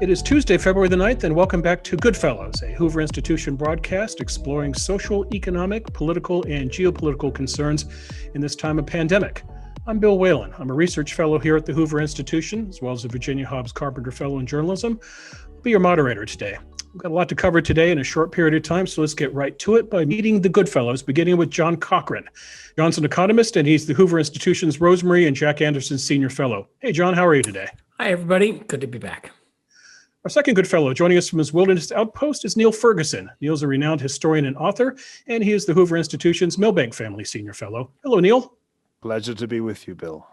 It is Tuesday, February the 9th, and welcome back to GoodFellows, a Hoover Institution broadcast exploring social, economic, political, and geopolitical concerns in this time of pandemic. I'm Bill Whalen. I'm a research fellow here at the Hoover Institution, as well as a Virginia Hobbs Carpenter Fellow in Journalism. I'll be your moderator today. We've got a lot to cover today in a short period of time, so let's get right to it by meeting the GoodFellows, beginning with John Cochrane. John's an economist, and he's the Hoover Institution's Rosemary and Jack Anderson Senior Fellow. Hey, John, how are you today? Hi, everybody. Good to be back. Our second good fellow joining us from his wilderness outpost is Niall Ferguson. Niall's a renowned historian and author, and he is the Hoover Institution's Milbank Family Senior Fellow. Hello, Niall. Pleasure to be with you, Bill.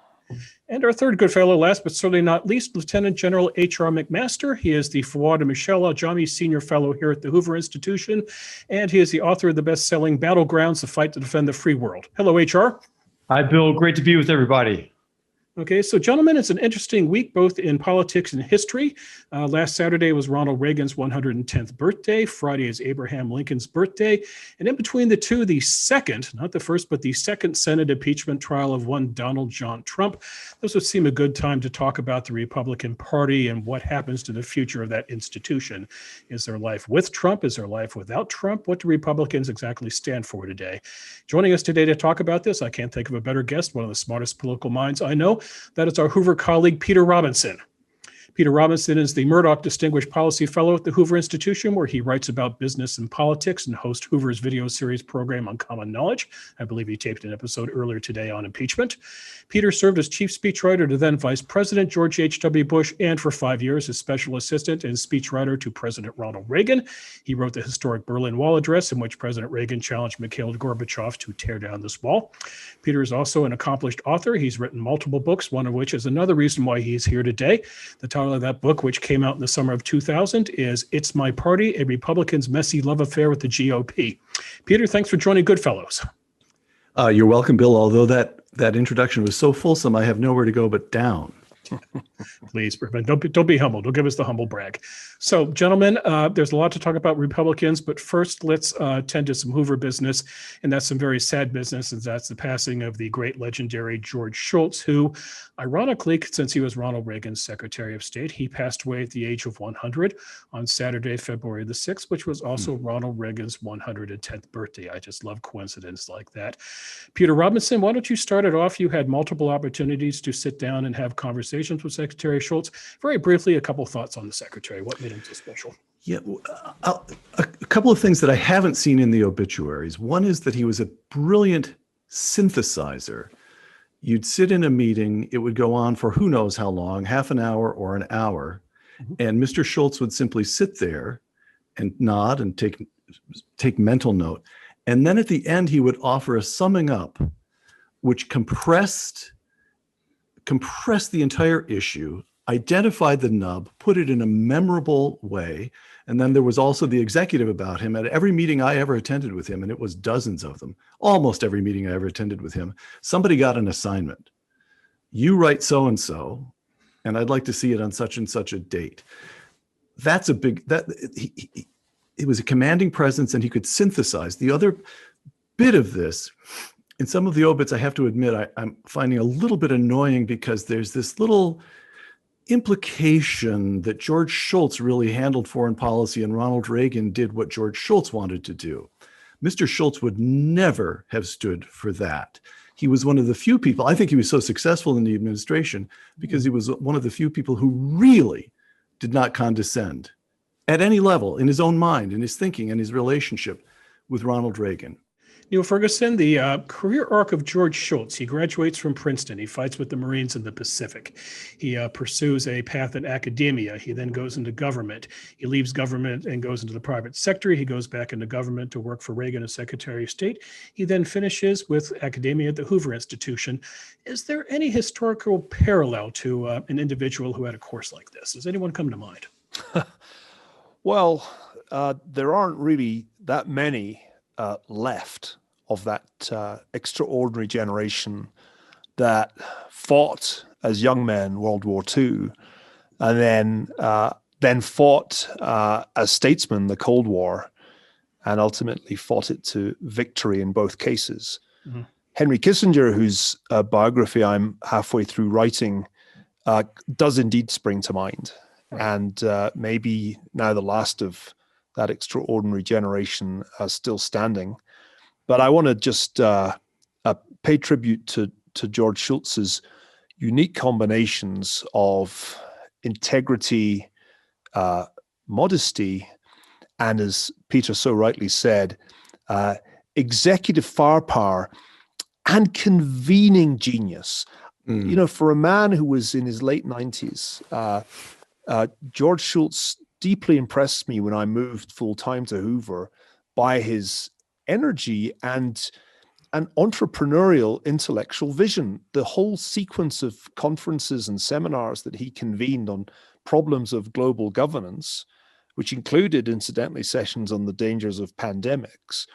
And our third good fellow, last but certainly not least, Lieutenant General H.R. McMaster. He is the Fouad and Michelle Al-Jami Senior Fellow here at the Hoover Institution, and he is the author of the best-selling Battlegrounds, The Fight to Defend the Free World. Hello, H.R. Hi, Bill. Great to be with everybody. Okay, so gentlemen, it's an interesting week, both in politics and history. Last Saturday was Ronald Reagan's 110th birthday. Friday is Abraham Lincoln's birthday. And in between the two, the second, not the first, but the second Senate impeachment trial of one Donald John Trump. This would seem a good time to talk about the Republican Party and what happens to the future of that institution. Is there life with Trump? Is there life without Trump? What do Republicans exactly stand for today? Joining us today to talk about this, I can't think of a better guest, one of the smartest political minds I know. That is our Hoover colleague, Peter Robinson. Peter Robinson is the Murdoch Distinguished Policy Fellow at the Hoover Institution, where he writes about business and politics and hosts Hoover's video series program on common knowledge. I believe he taped an episode earlier today on impeachment. Peter served as chief speechwriter to then Vice President George H.W. Bush, and for 5 years as special assistant and speechwriter to President Ronald Reagan. He wrote the historic Berlin Wall address in which President Reagan challenged Mikhail Gorbachev to tear down this wall. Peter is also an accomplished author. He's written multiple books, one of which is another reason why he's here today. The title of that book, which came out in the summer of 2000, is It's My Party, A Republican's Messy Love Affair with the GOP. Peter, thanks for joining GoodFellows. You're welcome, Bill. Although that introduction was so fulsome, I have nowhere to go but down. Please, don't be humble. Don't give us the humble brag. So, gentlemen, there's a lot to talk about Republicans, but first let's tend to some Hoover business, and that's some very sad business, and that's the passing of the great legendary George Shultz, who, ironically, since he was Ronald Reagan's Secretary of State, he passed away at the age of 100 on Saturday, February the 6th, which was also Ronald Reagan's 110th birthday. I just love coincidence like that. Peter Robinson, why don't you start it off? You had multiple opportunities to sit down and have conversations with Secretary Shultz. Very briefly, a couple thoughts on the Secretary. What made him so special? Yeah, a couple of things that I haven't seen in the obituaries. One is that he was a brilliant synthesizer. You'd sit in a meeting, it would go on for who knows how long, half an hour or an hour, and Mr. Shultz would simply sit there and nod and take mental note. And then at the end, he would offer a summing up, which compressed the entire issue, identified the nub, put it in a memorable way. And then there was also the executive about him. At every meeting I ever attended with him, and it was dozens of them, almost every meeting I ever attended with him, somebody got an assignment. You write so-and-so, and I'd like to see it on such and such a date. That's a big, it was a commanding presence, and he could synthesize. The other bit of this, in some of the obits, I have to admit, I'm finding a little bit annoying because there's this little implication that George Shultz really handled foreign policy and Ronald Reagan did what George Shultz wanted to do. Mr. Shultz would never have stood for that. He was one of the few people, I think he was so successful in the administration because he was one of the few people who really did not condescend at any level in his own mind, in his thinking, and his relationship with Ronald Reagan. Niall Ferguson, the career arc of George Shultz. He graduates from Princeton. He fights with the Marines in the Pacific. He pursues a path in academia. He then goes into government. He leaves government and goes into the private sector. He goes back into government to work for Reagan as Secretary of State. He then finishes with academia at the Hoover Institution. Is there any historical parallel to an individual who had a course like this? Does anyone come to mind? Well, there aren't really that many left of that extraordinary generation that fought as young men World War II, and then fought as statesmen the Cold War, and ultimately fought it to victory in both cases. Mm-hmm. Henry Kissinger, whose biography I'm halfway through writing, does indeed spring to mind. and maybe now the last of that extraordinary generation still standing. But I want to just pay tribute to George Shultz's unique combinations of integrity, modesty, and, as Peter so rightly said, executive firepower and convening genius. You know, for a man who was in his late 90s, George Shultz deeply impressed me when I moved full-time to Hoover by his energy and an entrepreneurial intellectual vision. The whole sequence of conferences and seminars that he convened on problems of global governance, which included, incidentally, sessions on the dangers of pandemics,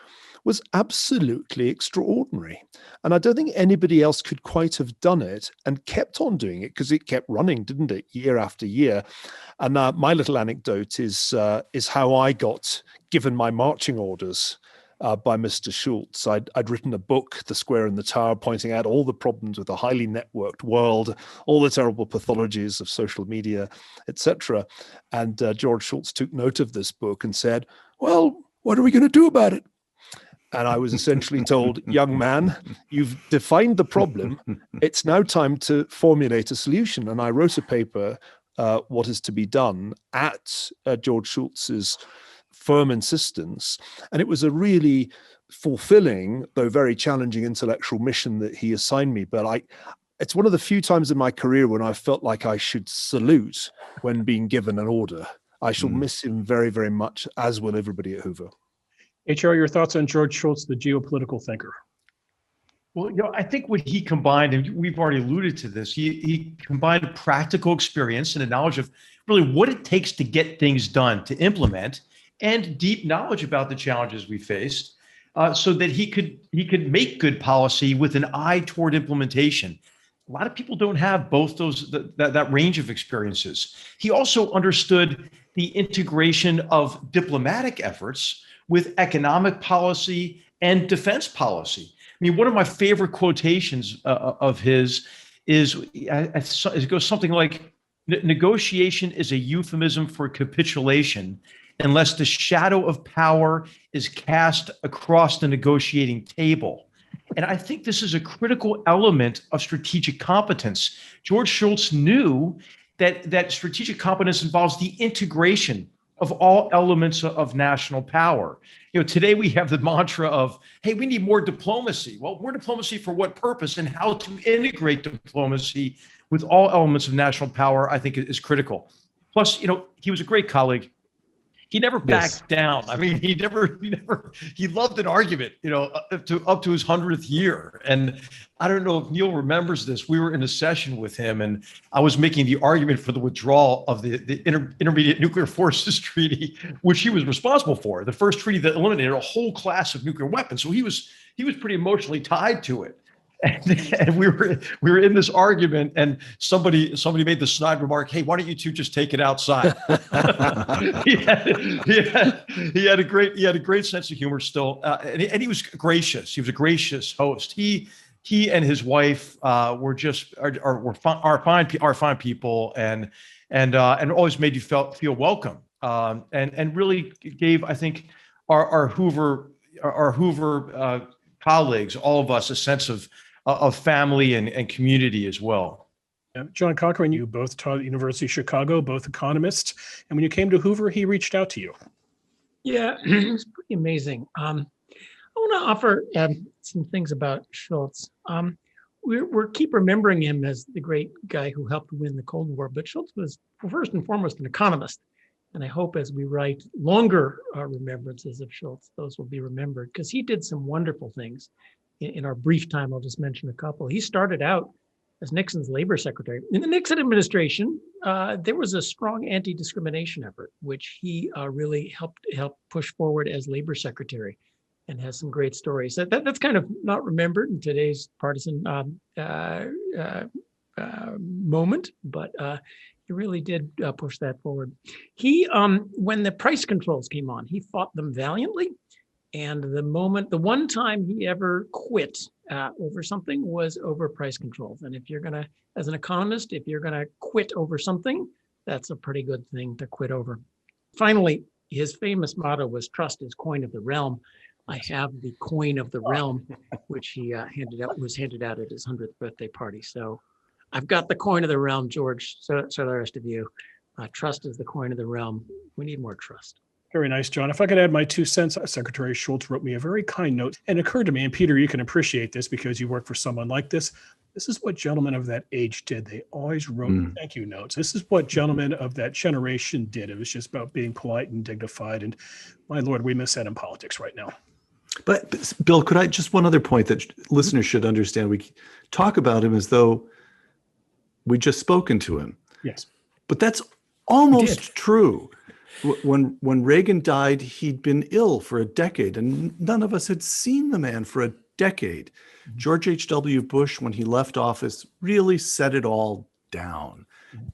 was absolutely extraordinary. And I don't think anybody else could quite have done it and kept on doing it, because it kept running, didn't it, year after year. And my little anecdote is how I got given my marching orders by Mr. Shultz. I'd written a book, The Square and the Tower, pointing out all the problems with a highly networked world, all the terrible pathologies of social media, etc. And George Shultz took note of this book and said, well, what are we going to do about it? And I was essentially told, young man, you've defined the problem. It's now time to formulate a solution. And I wrote a paper, What is to be Done, at George Shultz's firm insistence. And it was a really fulfilling, though very challenging intellectual mission that he assigned me. But it's one of the few times in my career when I felt like I should salute when being given an order. I shall miss him very, very much, as will everybody at Hoover. HR, your thoughts on George Shultz, the geopolitical thinker? Well, I think what he combined, and we've already alluded to this, he combined practical experience and a knowledge of really what it takes to get things done, to implement, and deep knowledge about the challenges we faced, so that he could make good policy with an eye toward implementation. A lot of people don't have both those that range of experiences. He also understood the integration of diplomatic efforts with economic policy and defense policy. I mean, one of my favorite quotations of his is it goes something like, negotiation is a euphemism for capitulation unless the shadow of power is cast across the negotiating table. And I think this is a critical element of strategic competence. George Shultz knew that strategic competence involves the integration of all elements of national power. You know, today we have the mantra of, hey, we need more diplomacy. Well, more diplomacy for what purpose, and how to integrate diplomacy with all elements of national power, I think, is critical. Plus, you know, he was a great colleague. He never backed down. I mean, he loved an argument, you know, up to his 100th year. And I don't know if Neil remembers this. We were in a session with him, and I was making the argument for the withdrawal of the Intermediate Nuclear Forces Treaty, which he was responsible for, the first treaty that eliminated a whole class of nuclear weapons. So he was pretty emotionally tied to it. And we were in this argument, and somebody made the snide remark, "Hey, why don't you two just take it outside?" he had a great sense of humor still, and he was gracious. He was a gracious host. He and his wife were fine people, and always made you feel welcome, and really gave, I think, our Hoover colleagues, all of us, a sense of family and community as well. John Cochrane, you both taught at the University of Chicago, both economists. And when you came to Hoover, he reached out to you. Yeah, it was pretty amazing. I want to offer some things about Shultz. We're keep remembering him as the great guy who helped win the Cold War, but Shultz was first and foremost an economist. And I hope as we write longer remembrances of Shultz, those will be remembered, because he did some wonderful things. In our brief time, I'll just mention a couple. He started out as Nixon's labor secretary. In the Nixon administration, there was a strong anti-discrimination effort, which he really helped push forward as labor secretary, and has some great stories. That's kind of not remembered in today's partisan moment, but he really did push that forward. He, when the price controls came on, he fought them valiantly. And the one time he ever quit over something was over price controls. And if you're as an economist, if you're gonna quit over something, that's a pretty good thing to quit over. Finally, his famous motto was "Trust is coin of the realm." I have the coin of the realm, which he was handed out at his 100th birthday party. So I've got the coin of the realm, George. So the rest of you, trust is the coin of the realm. We need more trust. Very nice, John. If I could add my 2 cents, Secretary Shultz wrote me a very kind note, and it occurred to me, and Peter, you can appreciate this because you work for someone like this. This is what gentlemen of that age did. They always wrote thank you notes. This is what gentlemen of that generation did. It was just about being polite and dignified. And my Lord, we miss that in politics right now. But Bill, could I just one other point that listeners should understand? We talk about him as though we just spoken to him. Yes. But that's almost true. When Reagan died, he'd been ill for a decade, and none of us had seen the man for a decade. George H.W. Bush, when he left office, really set it all down.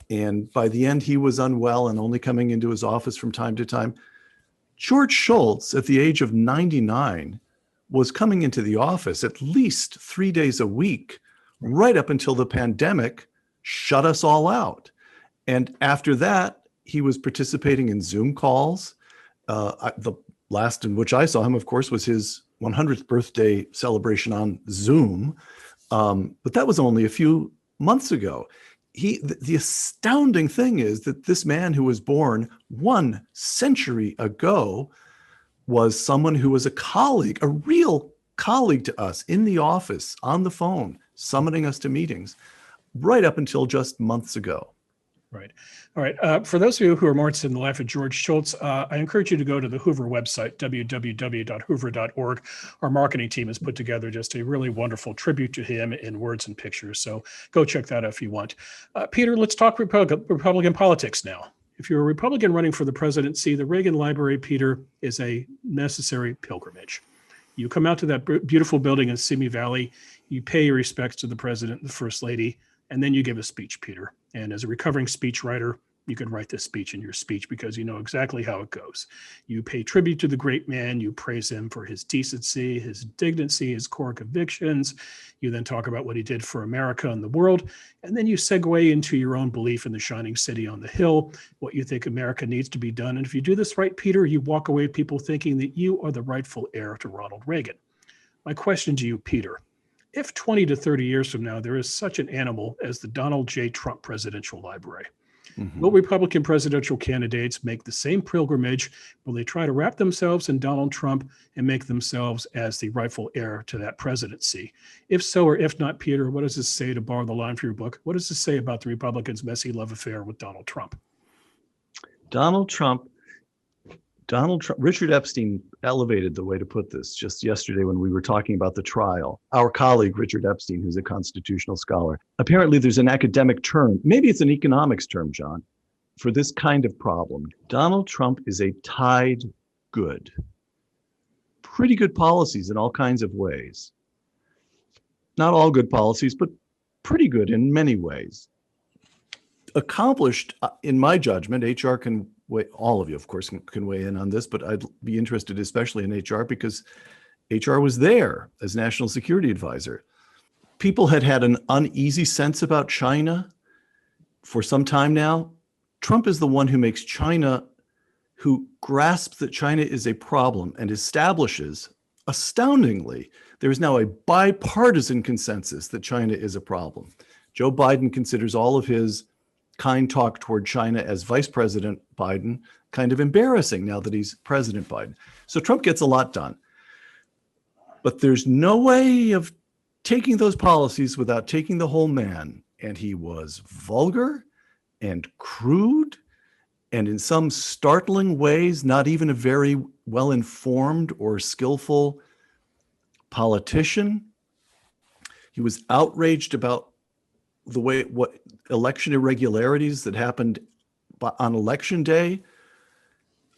And by the end, he was unwell and only coming into his office from time to time. George Shultz, at the age of 99, was coming into the office at least 3 days a week, right up until the pandemic shut us all out. And after that, he was participating in Zoom calls. The last in which I saw him, of course, was his 100th birthday celebration on Zoom. But that was only a few months ago. The astounding thing is that this man who was born 1 century ago was someone who was a colleague, a real colleague to us in the office, on the phone, summoning us to meetings, right up until just months ago. Right. All right. For those of you who are more interested in the life of George Shultz, I encourage you to go to the Hoover website, www.hoover.org. Our marketing team has put together just a really wonderful tribute to him in words and pictures. So go check that out if you want. Peter, let's talk Republican politics now. If you're a Republican running for the presidency, the Reagan Library, Peter, is a necessary pilgrimage. You come out to that beautiful building in Simi Valley, you pay your respects to the president and the first lady, and then you give a speech, Peter. And as a recovering speechwriter, you could write this speech in your speech because you know exactly how it goes. You pay tribute to the great man. You praise him for his decency, his dignity, his core convictions. You then talk about what he did for America and the world. And then you segue into your own belief in the shining city on the hill, what you think America needs to be done. And if you do this right, Peter, you walk away with people thinking that you are the rightful heir to Ronald Reagan. My question to you, Peter, if 20 to 30 years from now, there is such an animal as the Donald J. Trump Presidential Library, will Republican presidential candidates make the same pilgrimage? Will they try to wrap themselves in Donald Trump and make themselves as the rightful heir to that presidency? If so, or if not, Peter, what does this say, to borrow the line for your book? What does this say about the Republicans' messy love affair with Donald Trump? Donald Trump, Richard Epstein elevated the way to put this just yesterday when we were talking about the trial. Our colleague, Richard Epstein, who's a constitutional scholar. Apparently there's an academic term, maybe it's an economics term, John, for this kind of problem. Donald Trump is a tied good. Pretty good policies in all kinds of ways. Not all good policies, but pretty good in many ways. Accomplished, in my judgment, HR can weigh, all of you, of course, can weigh in on this, but I'd be interested especially in HR because HR was there as national security advisor. People had an uneasy sense about China for some time now. Trump is the one who makes China, who grasps that China is a problem and establishes, astoundingly, there is now a bipartisan consensus that China is a problem. Joe Biden considers all of his kind talk toward China as Vice President Biden kind of embarrassing now that he's President Biden. So Trump gets a lot done. But there's no way of taking those policies without taking the whole man. And he was vulgar and crude and in some startling ways, not even a very well-informed or skillful politician. He was outraged about the way, what election irregularities that happened on election day.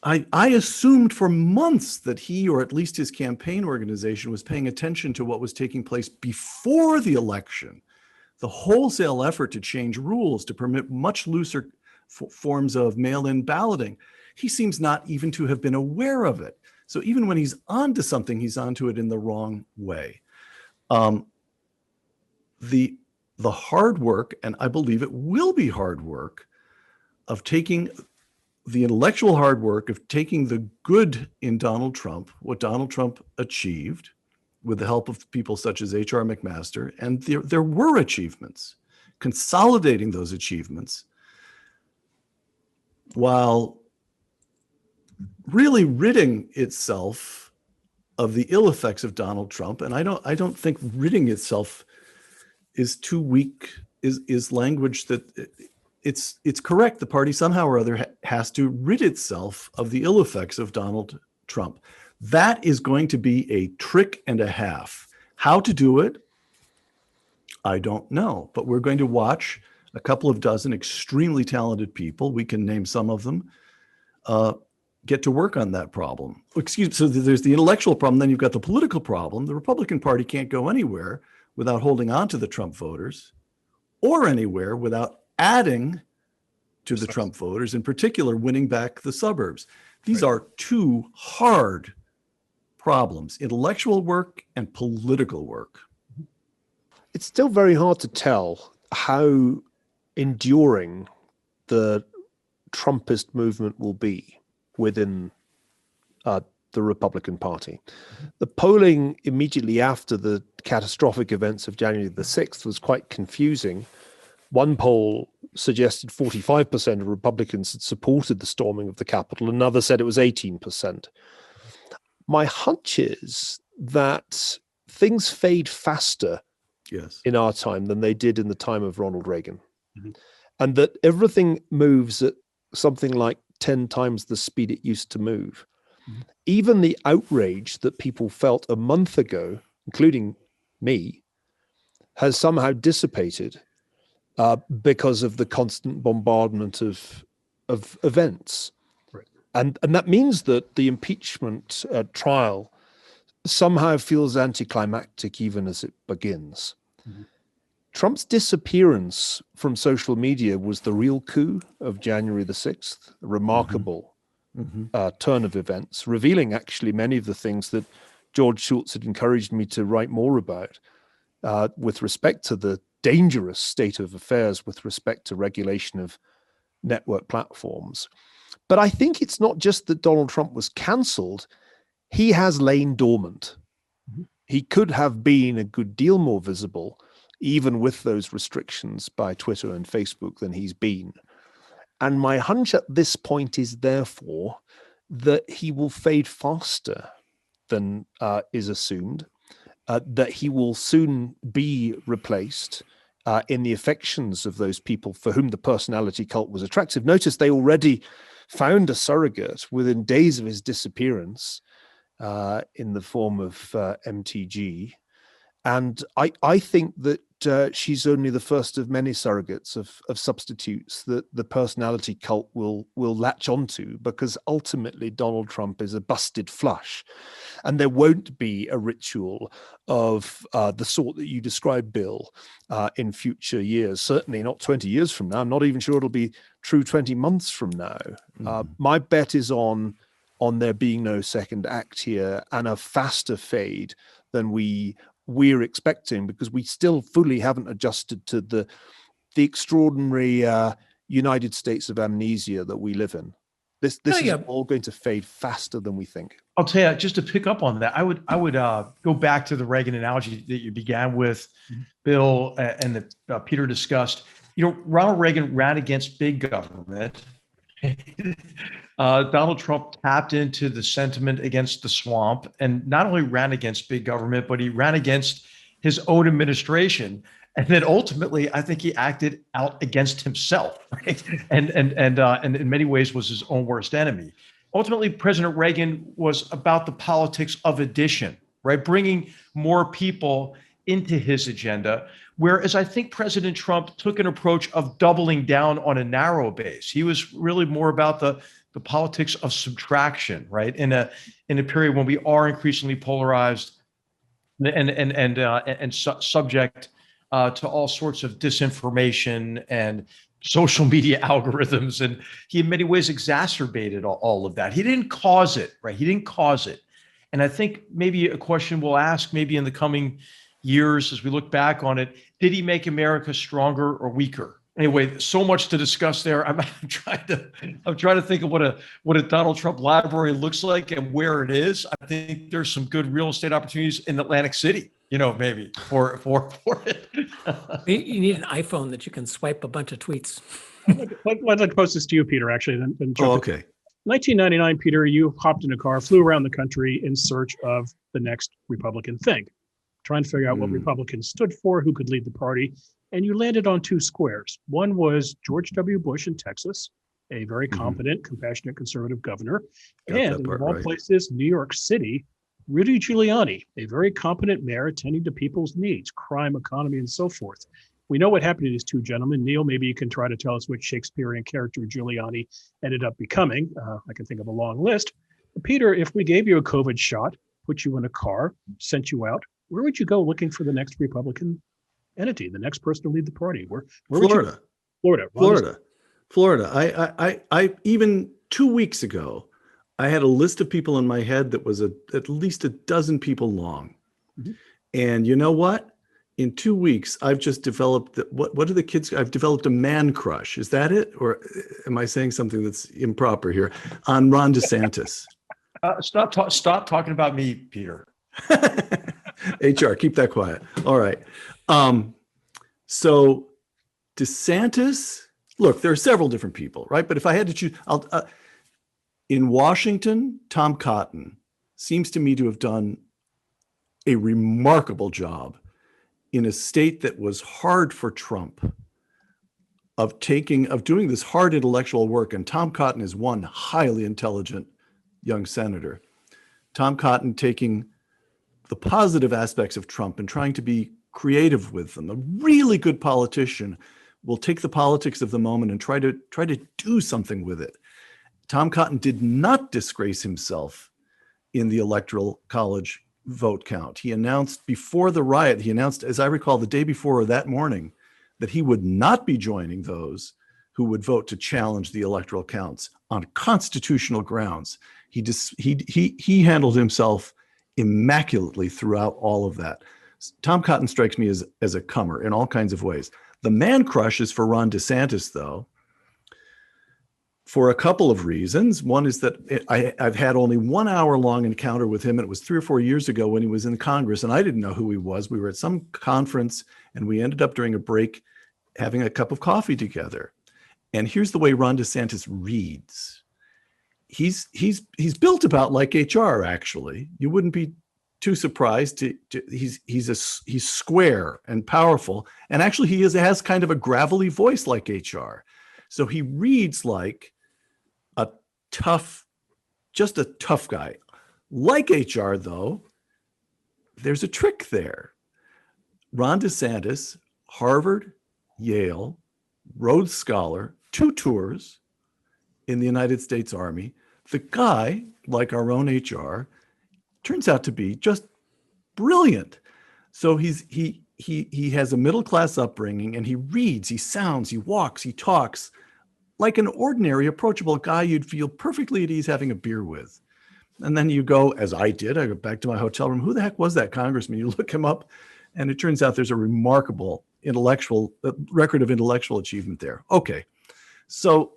I assumed for months that he, or at least his campaign organization, was paying attention to what was taking place before the election. The wholesale effort to change rules to permit much looser forms of mail-in balloting. He seems not even to have been aware of it. So even when he's onto something, he's onto it in the wrong way. The hard work, and I believe it will be hard work, of taking the intellectual hard work of taking the good in Donald Trump, what Donald Trump achieved with the help of people such as H.R. McMaster, and there were achievements, consolidating those achievements while really ridding itself of the ill effects of Donald Trump. And I don't think ridding itself is too weak, is language that it's correct. The party somehow or other has to rid itself of the ill effects of Donald Trump. That is going to be a trick and a half. How to do it, I don't know, but we're going to watch a couple of dozen extremely talented people, we can name some of them, get to work on that problem. So there's the intellectual problem, then you've got the political problem. The Republican Party can't go anywhere without holding on to the Trump voters, or anywhere without adding to the Trump voters, in particular, winning back the suburbs. These are two hard problems, intellectual work and political work. It's still very hard to tell how enduring the Trumpist movement will be within the Republican Party. The polling immediately after the catastrophic events of January the 6th was quite confusing. One poll suggested 45% of Republicans had supported the storming of the Capitol. Another said it was 18%. My hunch is that things fade faster in our time than they did in the time of Ronald Reagan. Mm-hmm. And that everything moves at something like 10 times the speed it used to move. Mm-hmm. Even the outrage that people felt a month ago, including me, has somehow dissipated because of the constant bombardment of events. Right. And that means that the impeachment trial somehow feels anticlimactic even as it begins. Mm-hmm. Trump's disappearance from social media was the real coup of January the 6th, a remarkable turn of events, revealing actually many of the things that George Shultz had encouraged me to write more about with respect to the dangerous state of affairs with respect to regulation of network platforms. But I think it's not just that Donald Trump was cancelled, he has lain dormant. Mm-hmm. He could have been a good deal more visible, even with those restrictions by Twitter and Facebook, than he's been. And my hunch at this point is therefore that he will fade faster than is assumed, that he will soon be replaced in the affections of those people for whom the personality cult was attractive. Notice they already found a surrogate within days of his disappearance in the form of MTG. And I think that she's only the first of many surrogates of substitutes that the personality cult will latch onto, because ultimately Donald Trump is a busted flush. And there won't be a ritual of the sort that you described, Bill, in future years, certainly not 20 years from now. I'm not even sure it'll be true 20 months from now. Mm-hmm. My bet is on there being no second act here and a faster fade than we're expecting, because we still fully haven't adjusted to the extraordinary United States of amnesia that we live in. This is all going to fade faster than we think. I'll tell you, just to pick up on that, I would go back to the Reagan analogy that you began with, Bill, and that Peter discussed. Ronald Reagan ran against big government. Donald Trump tapped into the sentiment against the swamp, and not only ran against big government, but he ran against his own administration. And then ultimately, I think he acted out against himself, right? And in many ways was his own worst enemy. Ultimately, President Reagan was about the politics of addition, right? Bringing more people into his agenda. Whereas I think President Trump took an approach of doubling down on a narrow base. He was really more about the politics of subtraction, right? In a period when we are increasingly polarized and subject to all sorts of disinformation and social media algorithms. And he in many ways exacerbated all of that. He didn't cause it, right? He didn't cause it. And I think maybe a question we'll ask maybe in the coming years as we look back on it, did he make America stronger or weaker? Anyway, so much to discuss there. I'm trying to think of what a Donald Trump library looks like and where it is. I think there's some good real estate opportunities in Atlantic City, maybe for it. You need an iPhone that you can swipe a bunch of tweets. I'd like to post this to you, Peter, actually. Then Oh, okay. 1999, Peter, you hopped in a car, flew around the country in search of the next Republican thing, trying to figure out what Republicans stood for, who could lead the party. And you landed on two squares. One was George W. Bush in Texas, a very competent, compassionate conservative governor. Got And that in part all right. places, New York City, Rudy Giuliani, a very competent mayor attending to people's needs, crime, economy, and so forth. We know what happened to these two gentlemen. Neil, maybe you can try to tell us which Shakespearean character Giuliani ended up becoming. I can think of a long list. Peter, if we gave you a COVID shot, put you in a car, sent you out, where would you go looking for the next Republican entity, the next person to lead the party? Where would you go? Florida. Florida. I even 2 weeks ago, I had a list of people in my head that was at least a dozen people long. And you know what? In 2 weeks, I've just developed what are the kids? I've developed a man crush. Is that it? Or am I saying something that's improper here? On Ron DeSantis. Stop talking about me, Peter. HR, keep that quiet. All right. So DeSantis, look, there are several different people, right? But if I had to choose, in Washington, Tom Cotton seems to me to have done a remarkable job in a state that was hard for Trump of doing this hard intellectual work. And Tom Cotton is one highly intelligent young senator. Tom Cotton taking the positive aspects of Trump and trying to be creative with them. A really good politician will take the politics of the moment and try to do something with it. Tom Cotton did not disgrace himself in the Electoral College vote count. He announced before the riot, as I recall, the day before or that morning, that he would not be joining those who would vote to challenge the electoral counts on constitutional grounds. He handled himself immaculately throughout all of that. Tom Cotton strikes me as a comer in all kinds of ways. The man crush is for Ron DeSantis, though, for a couple of reasons. One is that I've had only 1 hour long encounter with him. And it was 3 or 4 years ago when he was in Congress, and I didn't know who he was. We were at some conference and we ended up during a break having a cup of coffee together. And here's the way Ron DeSantis reads. He's built about like HR, actually. You wouldn't be too surprised. He's square and powerful. And actually he has kind of a gravelly voice like HR. So he reads like just a tough guy. Like HR, though, there's a trick there. Ron DeSantis, Harvard, Yale, Rhodes Scholar, 2 tours in the United States Army. The guy, like our own HR, turns out to be just brilliant. So he has a middle-class upbringing, and he reads, he sounds, he walks, he talks like an ordinary, approachable guy you'd feel perfectly at ease having a beer with. And then you go, as I did, I go back to my hotel room. Who the heck was that congressman? You look him up, and it turns out there's a remarkable record of intellectual achievement there. Okay, so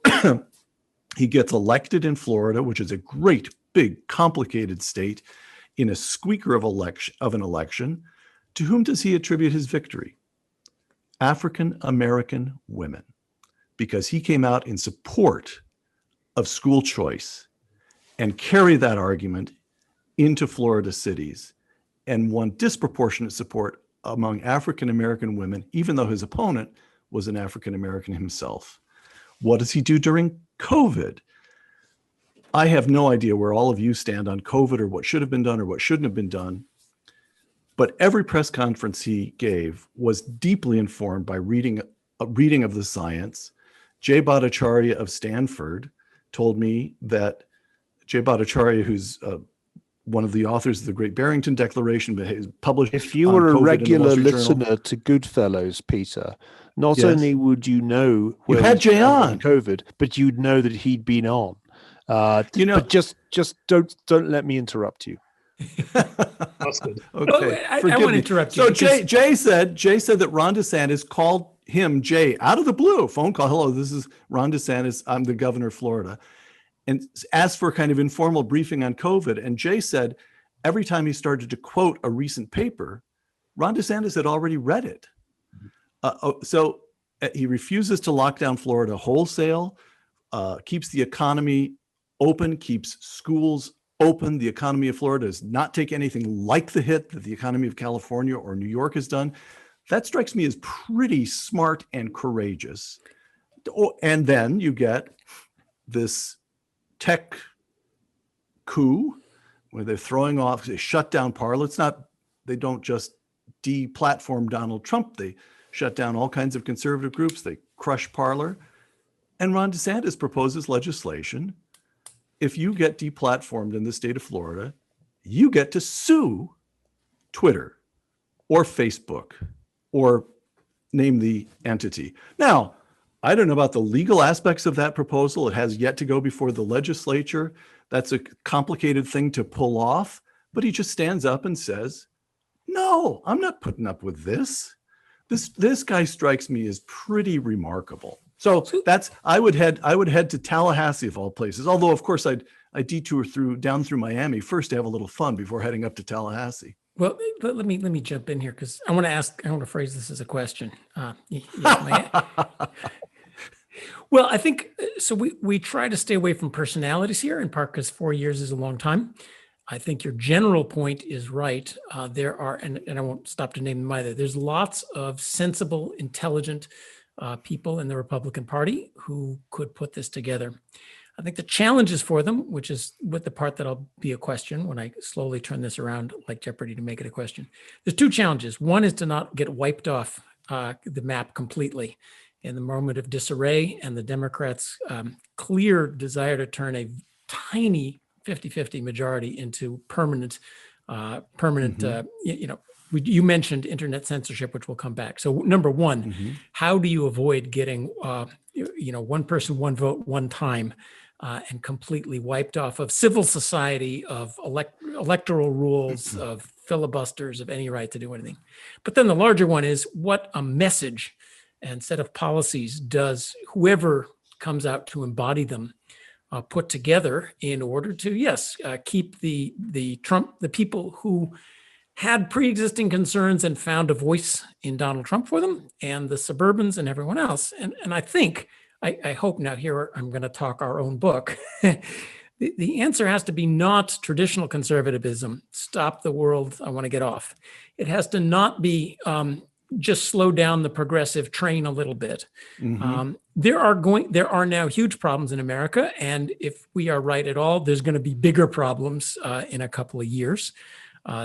he gets elected in Florida, which is a great, big, complicated state, in a squeaker of an election. To whom does he attribute his victory? African-American women, because he came out in support of school choice and carried that argument into Florida cities and won disproportionate support among African-American women, even though his opponent was an African-American himself. What does he do during COVID? I have no idea where all of you stand on COVID or what should have been done or what shouldn't have been done. But every press conference he gave was deeply informed by reading of the science. Jay Bhattacharya of Stanford told me that Jay Bhattacharya, who's one of the authors of the Great Barrington Declaration, but has published. If you were a regular listener to GoodFellows, Peter, not only would you know you had Jay on COVID, but you'd know that he'd been on. But just don't let me interrupt you. Okay, I want to interrupt you. So Jay said that Ron DeSantis called him, Jay, out of the blue, phone call. Hello, this is Ron DeSantis. I'm the governor of Florida. And asked for a kind of informal briefing on COVID. And Jay said every time he started to quote a recent paper, Ron DeSantis had already read it. So he refuses to lock down Florida wholesale, keeps the economy open, keeps schools open. The economy of Florida does not take anything like the hit that the economy of California or New York has done. That strikes me as pretty smart and courageous. And then you get this tech coup where they're throwing off, they shut down Parler. They don't just de-platform Donald Trump. They shut down all kinds of conservative groups. They crush Parler. And Ron DeSantis proposes legislation. If you get deplatformed in the state of Florida, you get to sue Twitter or Facebook or name the entity. Now, I don't know about the legal aspects of that proposal. It has yet to go before the legislature. That's a complicated thing to pull off. But he just stands up and says, no, I'm not putting up with this. This guy strikes me as pretty remarkable. So I would head to Tallahassee of all places. Although of course I detour down through Miami first to have a little fun before heading up to Tallahassee. Well, let me jump in here because I want to phrase this as a question. Well, I think so. We try to stay away from personalities here, in part because 4 years is a long time. I think your general point is right. There are, and I won't stop to name them either. There's lots of sensible, intelligent people in the Republican Party who could put this together. I think the challenges for them, which is with the part that'll be a question when I slowly turn this around like Jeopardy to make it a question. There's two challenges. One is to not get wiped off the map completely in the moment of disarray and the Democrats' clear desire to turn a tiny 50-50 majority into permanent. You mentioned internet censorship, which will come back. So number one, how do you avoid getting, one person, one vote, one time, and completely wiped off of civil society, of electoral rules, of filibusters, of any right to do anything? But then the larger one is what a message and set of policies does whoever comes out to embody them put together in order to, keep the people who had pre-existing concerns and found a voice in Donald Trump for them, and the suburbans and everyone else. And I think, I hope now here I'm going to talk our own book. The answer has to be not traditional conservatism, stop the world, I want to get off. It has to not be just slow down the progressive train a little bit. There are now huge problems in America, and if we are right at all, there's going to be bigger problems in a couple of years.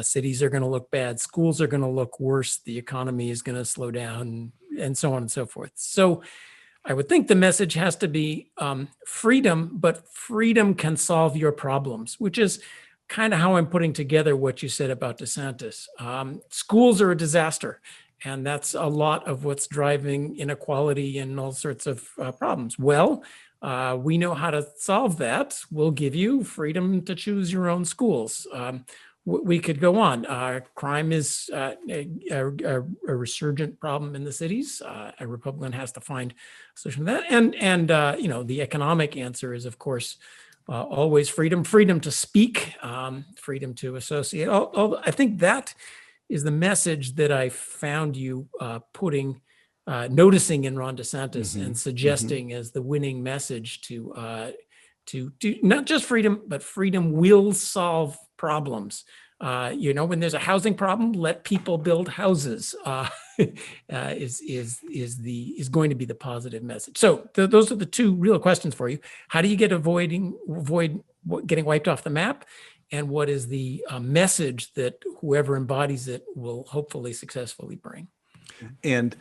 Cities are going to look bad, schools are going to look worse, the economy is going to slow down, and so on and so forth. So I would think the message has to be freedom, but freedom can solve your problems, which is kind of how I'm putting together what you said about DeSantis. Schools are a disaster. And that's a lot of what's driving inequality and all sorts of problems. Well, we know how to solve that. We'll give you freedom to choose your own schools. We could go on. Crime is a resurgent problem in the cities. A Republican has to find a solution to that. And the economic answer is, of course, always freedom to speak, freedom to associate. I think that is the message that I found you noticing in Ron DeSantis and suggesting as the winning message to not just freedom, but freedom will solve problems. When there's a housing problem, let people build houses. Is going to be the positive message. So those are the two real questions for you. How do you avoid getting wiped off the map? And what is the message that whoever embodies it will hopefully successfully bring? And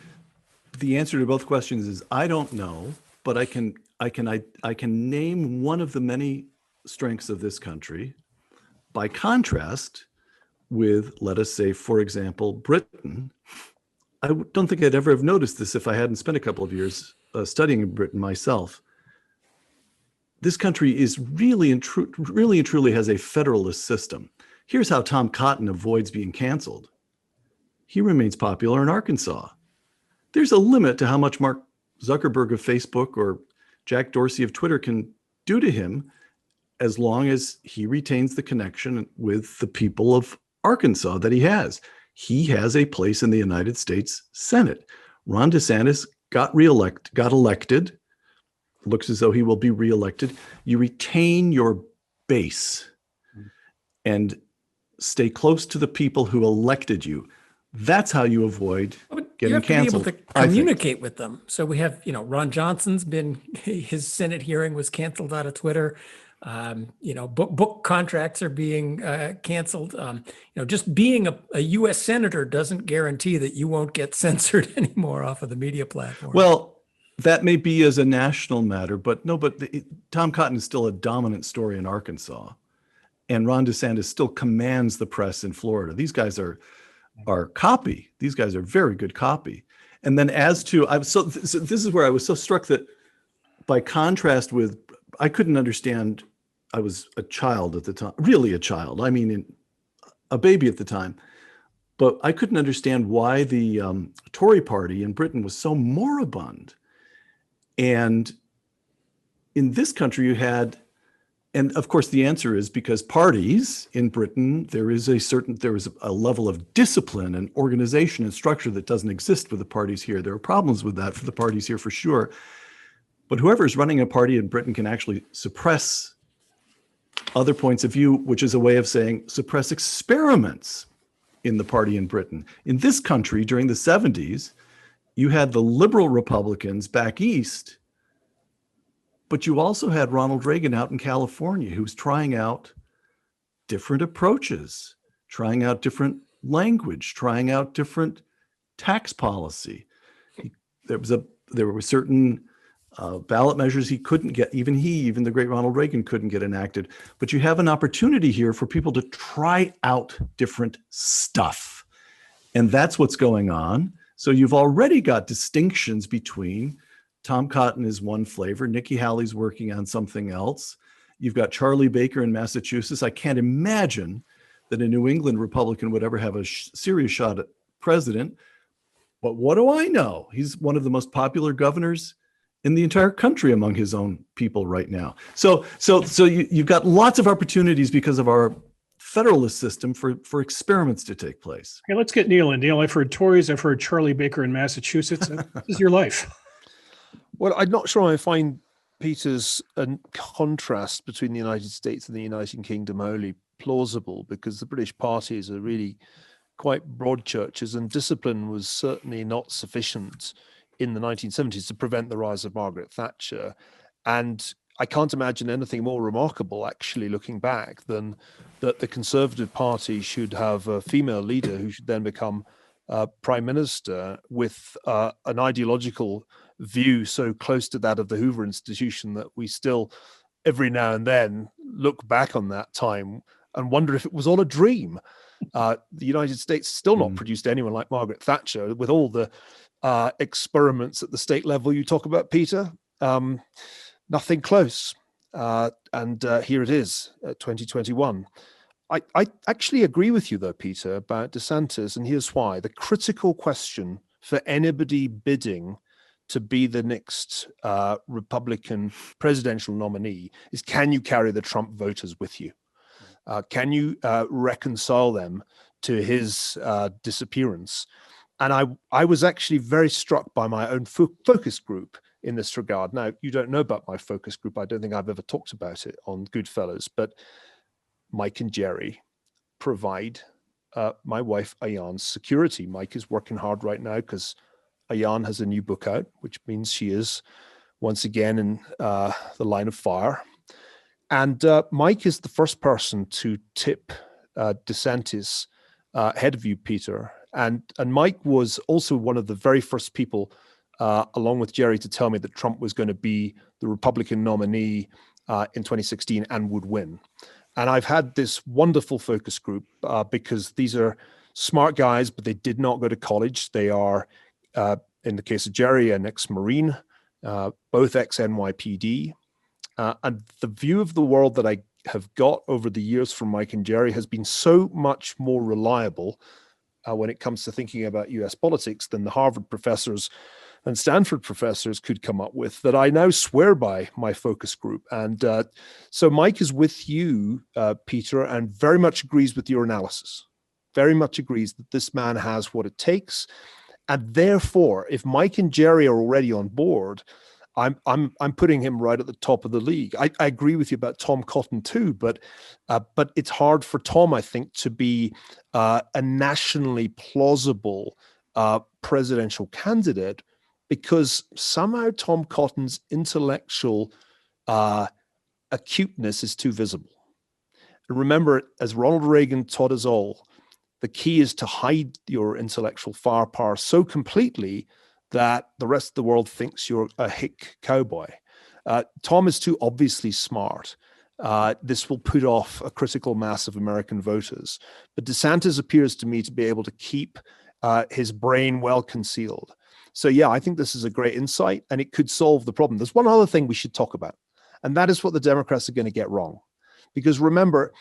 the answer to both questions is I don't know, but I can name one of the many strengths of this country. By contrast with, let us say, for example, Britain. I don't think I'd ever have noticed this if I hadn't spent a couple of years studying in Britain myself. This country is really and truly has a federalist system. Here's how Tom Cotton avoids being canceled. He remains popular in Arkansas. there's a limit to how much Mark Zuckerberg of Facebook or Jack Dorsey of Twitter can do to him, as long as he retains the connection with the people of Arkansas that he has. He has a place in the United States Senate. Ron DeSantis got elected, looks as though he will be reelected. You retain your base and stay close to the people who elected you. That's how you avoid getting canceled. You have to be able to communicate with them. So we have, Ron Johnson's his Senate hearing was canceled out of Twitter. Book contracts are being canceled. Just being a U.S. senator doesn't guarantee that you won't get censored anymore off of the media platform. Well, that may be as a national matter, but Tom Cotton is still a dominant story in Arkansas, and Ron DeSantis still commands the press in Florida. These guys are copy. These guys are very good copy. And then as to, so this is where I was so struck that by contrast with, I couldn't understand, I was a child at the time, really a child. I mean, a baby at the time, but I couldn't understand why the Tory party in Britain was so moribund. And in this country you had, and of course the answer is because parties in Britain, there is a level of discipline and organization and structure that doesn't exist with the parties here. There are problems with that for the parties here for sure. But whoever is running a party in Britain can actually suppress other points of view, which is a way of saying suppress experiments in the party in Britain. In this country during the 70s, you had the liberal Republicans back east, but you also had Ronald Reagan out in California, who's trying out different approaches, trying out different language, trying out different tax policy. There were certain ballot measures he couldn't get, even the great Ronald Reagan couldn't get enacted. But you have an opportunity here for people to try out different stuff. And that's what's going on. So you've already got distinctions between Tom Cotton is one flavor, Nikki Haley's working on something else. You've got Charlie Baker in Massachusetts. I can't imagine that a New England Republican would ever have a serious shot at president. But what do I know? He's one of the most popular governors in the entire country among his own people right now. So you've got lots of opportunities because of our federalist system for experiments to take place. Okay, let's get Neil in. Neil, I've heard Tories, I've heard Charlie Baker in Massachusetts. This is your life. Well, I'm not sure I find Peter's contrast between the United States and the United Kingdom wholly plausible, because the British parties are really quite broad churches, and discipline was certainly not sufficient in the 1970s to prevent the rise of Margaret Thatcher. And I can't imagine anything more remarkable, actually, looking back, than that the Conservative Party should have a female leader who should then become prime minister with an ideological view so close to that of the Hoover Institution that we still, every now and then, look back on that time and wonder if it was all a dream. The United States still not produced anyone like Margaret Thatcher, with all the experiments at the state level you talk about, Peter. Nothing close. And here it is, 2021. I actually agree with you, though, Peter, about DeSantis, and here's why. The critical question for anybody bidding to be the next Republican presidential nominee is, can you carry the Trump voters with you? Can you reconcile them to his disappearance? And I was actually very struck by my own focus group in this regard. Now, you don't know about my focus group. I don't think I've ever talked about it on GoodFellows, but Mike and Jerry provide my wife Ayan's security. Mike is working hard right now because Ayan has a new book out, which means she is once again in the line of fire. And Mike is the first person to tip DeSantis ahead of you, Peter. And Mike was also one of the very first people, along with Jerry, to tell me that Trump was going to be the Republican nominee in 2016 and would win. And I've had this wonderful focus group because these are smart guys, but they did not go to college. They are, in the case of Jerry, an ex-Marine, both ex-NYPD. And the view of the world that I have got over the years from Mike and Jerry has been so much more reliable when it comes to thinking about US politics than the Harvard professors and Stanford professors could come up with, that I now swear by my focus group. And so Mike is with you, Peter, and very much agrees with your analysis. Very much agrees that this man has what it takes. And therefore, if Mike and Jerry are already on board, I'm putting him right at the top of the league. I agree with you about Tom Cotton too, but it's hard for Tom, I think, to be a nationally plausible presidential candidate, because somehow Tom Cotton's intellectual acuteness is too visible. And remember, as Ronald Reagan taught us all, the key is to hide your intellectual firepower so completely that the rest of the world thinks you're a hick cowboy. Tom is too obviously smart. This will put off a critical mass of American voters. But DeSantis appears to me to be able to keep his brain well concealed. So yeah, I think this is a great insight, and it could solve the problem. There's one other thing we should talk about, and that is what the Democrats are going to get wrong. Because remember,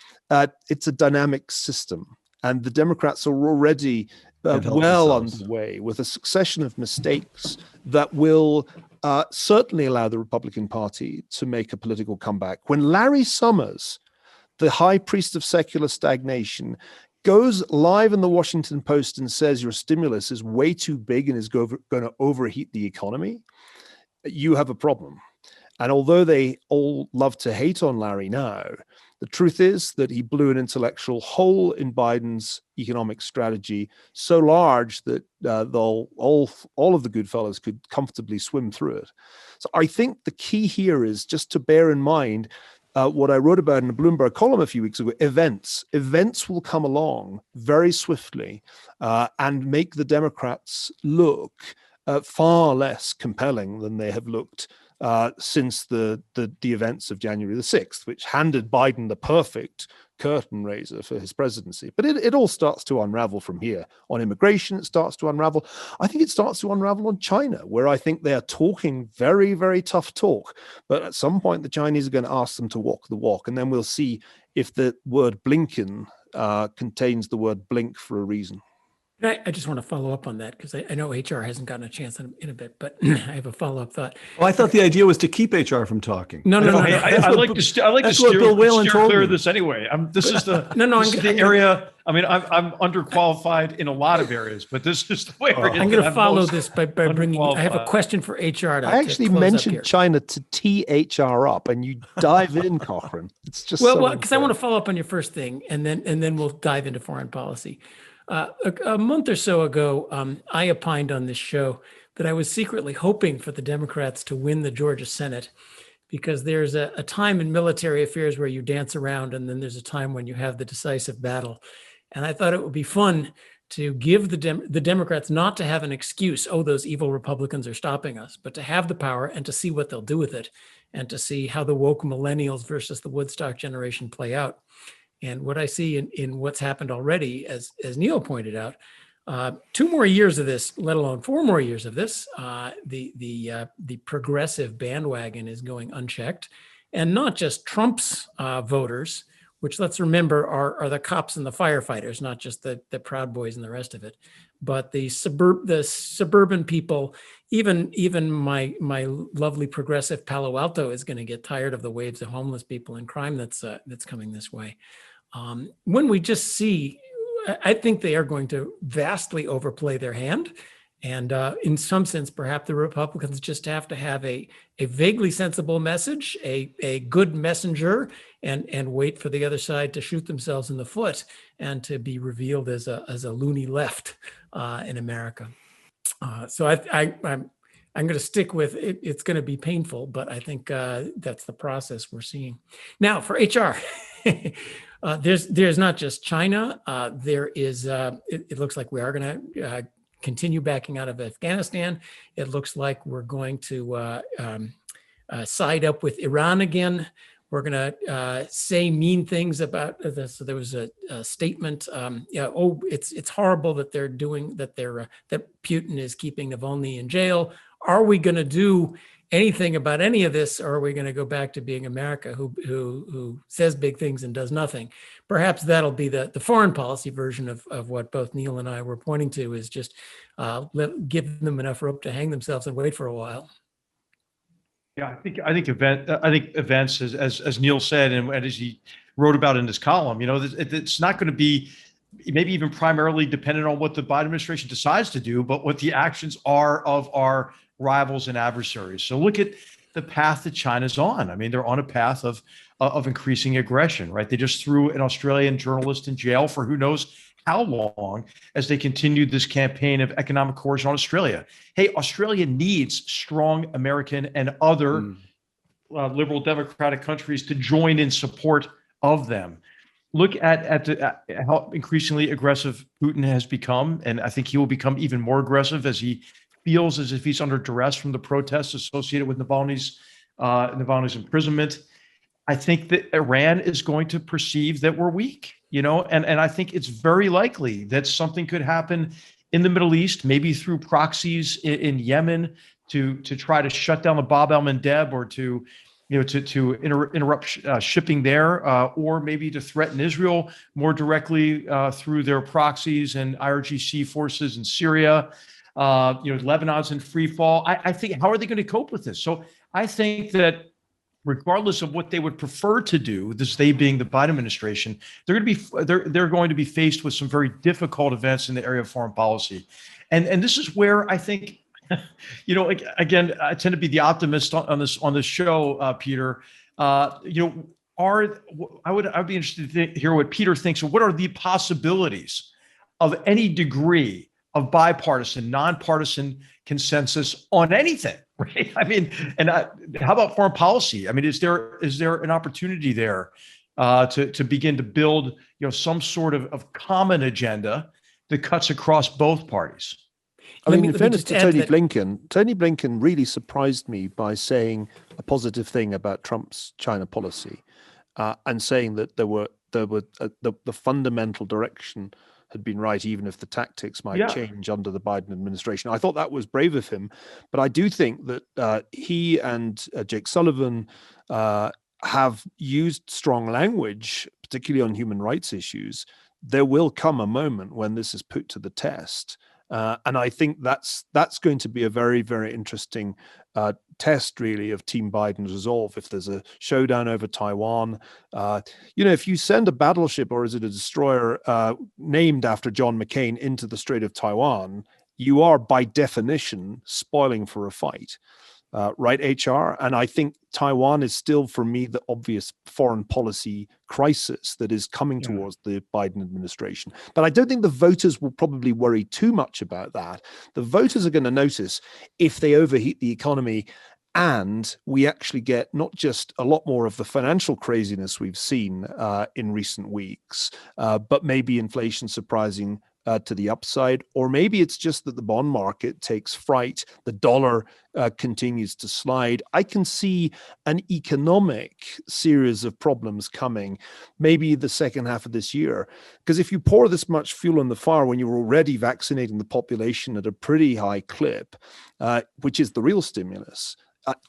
it's a dynamic system, and the Democrats are already well on the way with a succession of mistakes that will certainly allow the Republican Party to make a political comeback. When Larry Summers, the high priest of secular stagnation, goes live in the Washington Post and says your stimulus is way too big and is going to overheat the economy, you have a problem. And although they all love to hate on Larry now, the truth is that he blew an intellectual hole in Biden's economic strategy so large that all of the GoodFellows could comfortably swim through it. So I think the key here is just to bear in mind what I wrote about in a Bloomberg column a few weeks ago. Events will come along very swiftly and make the Democrats look far less compelling than they have looked since the events of January the 6th, which handed Biden the perfect curtain raiser for his presidency. But it all starts to unravel from here. On immigration, it starts to unravel. I think it starts to unravel on China, where I think they are talking very, very tough talk. But at some point, the Chinese are going to ask them to walk the walk. And then we'll see if the word Blinken contains the word blink for a reason. I just want to follow up on that, because I know HR hasn't gotten a chance in a bit, but I have a follow-up thought. Well, I thought the idea was to keep HR from talking. No. I like to steer clear of this anyway. This is the area. I mean, I'm underqualified in a lot of areas, but this is the way. I'm going to follow this by bringing. I have a question for HR. I actually mentioned China to tee HR up, and you dive in, Cochrane. It's just well, because I want to follow up on your first thing, and then we'll dive into foreign policy. A month or so ago, I opined on this show that I was secretly hoping for the Democrats to win the Georgia Senate, because there's a time in military affairs where you dance around, and then there's a time when you have the decisive battle. And I thought it would be fun to give the Democrats not to have an excuse, oh, those evil Republicans are stopping us, but to have the power and to see what they'll do with it, and to see how the woke millennials versus the Woodstock generation play out. And what I see in what's happened already, as Neil pointed out, 2 more years of this, let alone 4 more years of this, the progressive bandwagon is going unchecked, and not just Trump's voters, which, let's remember, are the cops and the firefighters, not just the Proud Boys and the rest of it, but the suburban people. Even my lovely progressive Palo Alto is going to get tired of the waves of homeless people and crime that's coming this way. When we just see, I think they are going to vastly overplay their hand. And in some sense, perhaps the Republicans just have to have a vaguely sensible message, a good messenger, and wait for the other side to shoot themselves in the foot and to be revealed as a loony left in America. So I'm going to stick with it. It's going to be painful, but I think that's the process we're seeing. Now for HR. There's not just China. There is. It looks like we are going to continue backing out of Afghanistan. It looks like we're going to side up with Iran again. We're going to say mean things about this. So there was a statement. It's horrible that they're doing that. That Putin is keeping Navalny in jail. Are we going to do anything about any of this, or are we going to go back to being America, who says big things and does nothing? Perhaps that'll be the foreign policy version of what both Neil and I were pointing to, is just give them enough rope to hang themselves and wait for a while. Yeah, I think events, as Neil said, and as he wrote about in his column, it's not going to be maybe even primarily dependent on what the Biden administration decides to do, but what the actions are of our rivals and adversaries. So look at the path that China's on. I mean, they're on a path of increasing aggression, right? They just threw an Australian journalist in jail for who knows how long as they continued this campaign of economic coercion on Australia. Hey, Australia needs strong American and other liberal democratic countries to join in support of them. Look at how increasingly aggressive Putin has become, and I think he will become even more aggressive as he feels as if he's under duress from the protests associated with Navalny's imprisonment. I think that Iran is going to perceive that we're weak, and I think it's very likely that something could happen in the Middle East, maybe through proxies in Yemen to try to shut down the Bab el-Mandeb, or to interrupt shipping there, or maybe to threaten Israel more directly through their proxies and IRGC forces in Syria. Lebanon's in free fall. I think, how are they going to cope with this? So I think that regardless of what they would prefer to do, this they being the Biden administration, they're going to be faced with some very difficult events in the area of foreign policy, and this is where I think, again, I tend to be the optimist on this show, Peter. I'd be interested to hear what Peter thinks. What are the possibilities of any degree of bipartisan, nonpartisan consensus on anything, right? I mean, and how about foreign policy? I mean, is there an opportunity there to begin to build, some sort of common agenda that cuts across both parties? I mean, in fairness to Tony Blinken really surprised me by saying a positive thing about Trump's China policy, and saying that the fundamental direction had been right, even if the tactics might change under the Biden administration. I thought that was brave of him, but I do think that he and Jake Sullivan have used strong language, particularly on human rights issues. There will come a moment when this is put to the test. And I think that's going to be a very, very interesting test, really, of Team Biden's resolve. If there's a showdown over Taiwan, if you send a battleship, or is it a destroyer, named after John McCain into the Strait of Taiwan, you are by definition spoiling for a fight. Right, HR? And I think Taiwan is still, for me, the obvious foreign policy crisis that is coming towards the Biden administration. But I don't think the voters will probably worry too much about that. The voters are going to notice if they overheat the economy and we actually get not just a lot more of the financial craziness we've seen in recent weeks, but maybe inflation surprising to the upside, or maybe it's just that the bond market takes fright, the dollar continues to slide. I can see an economic series of problems coming, maybe the second half of this year. Because if you pour this much fuel on the fire when you're already vaccinating the population at a pretty high clip, which is the real stimulus,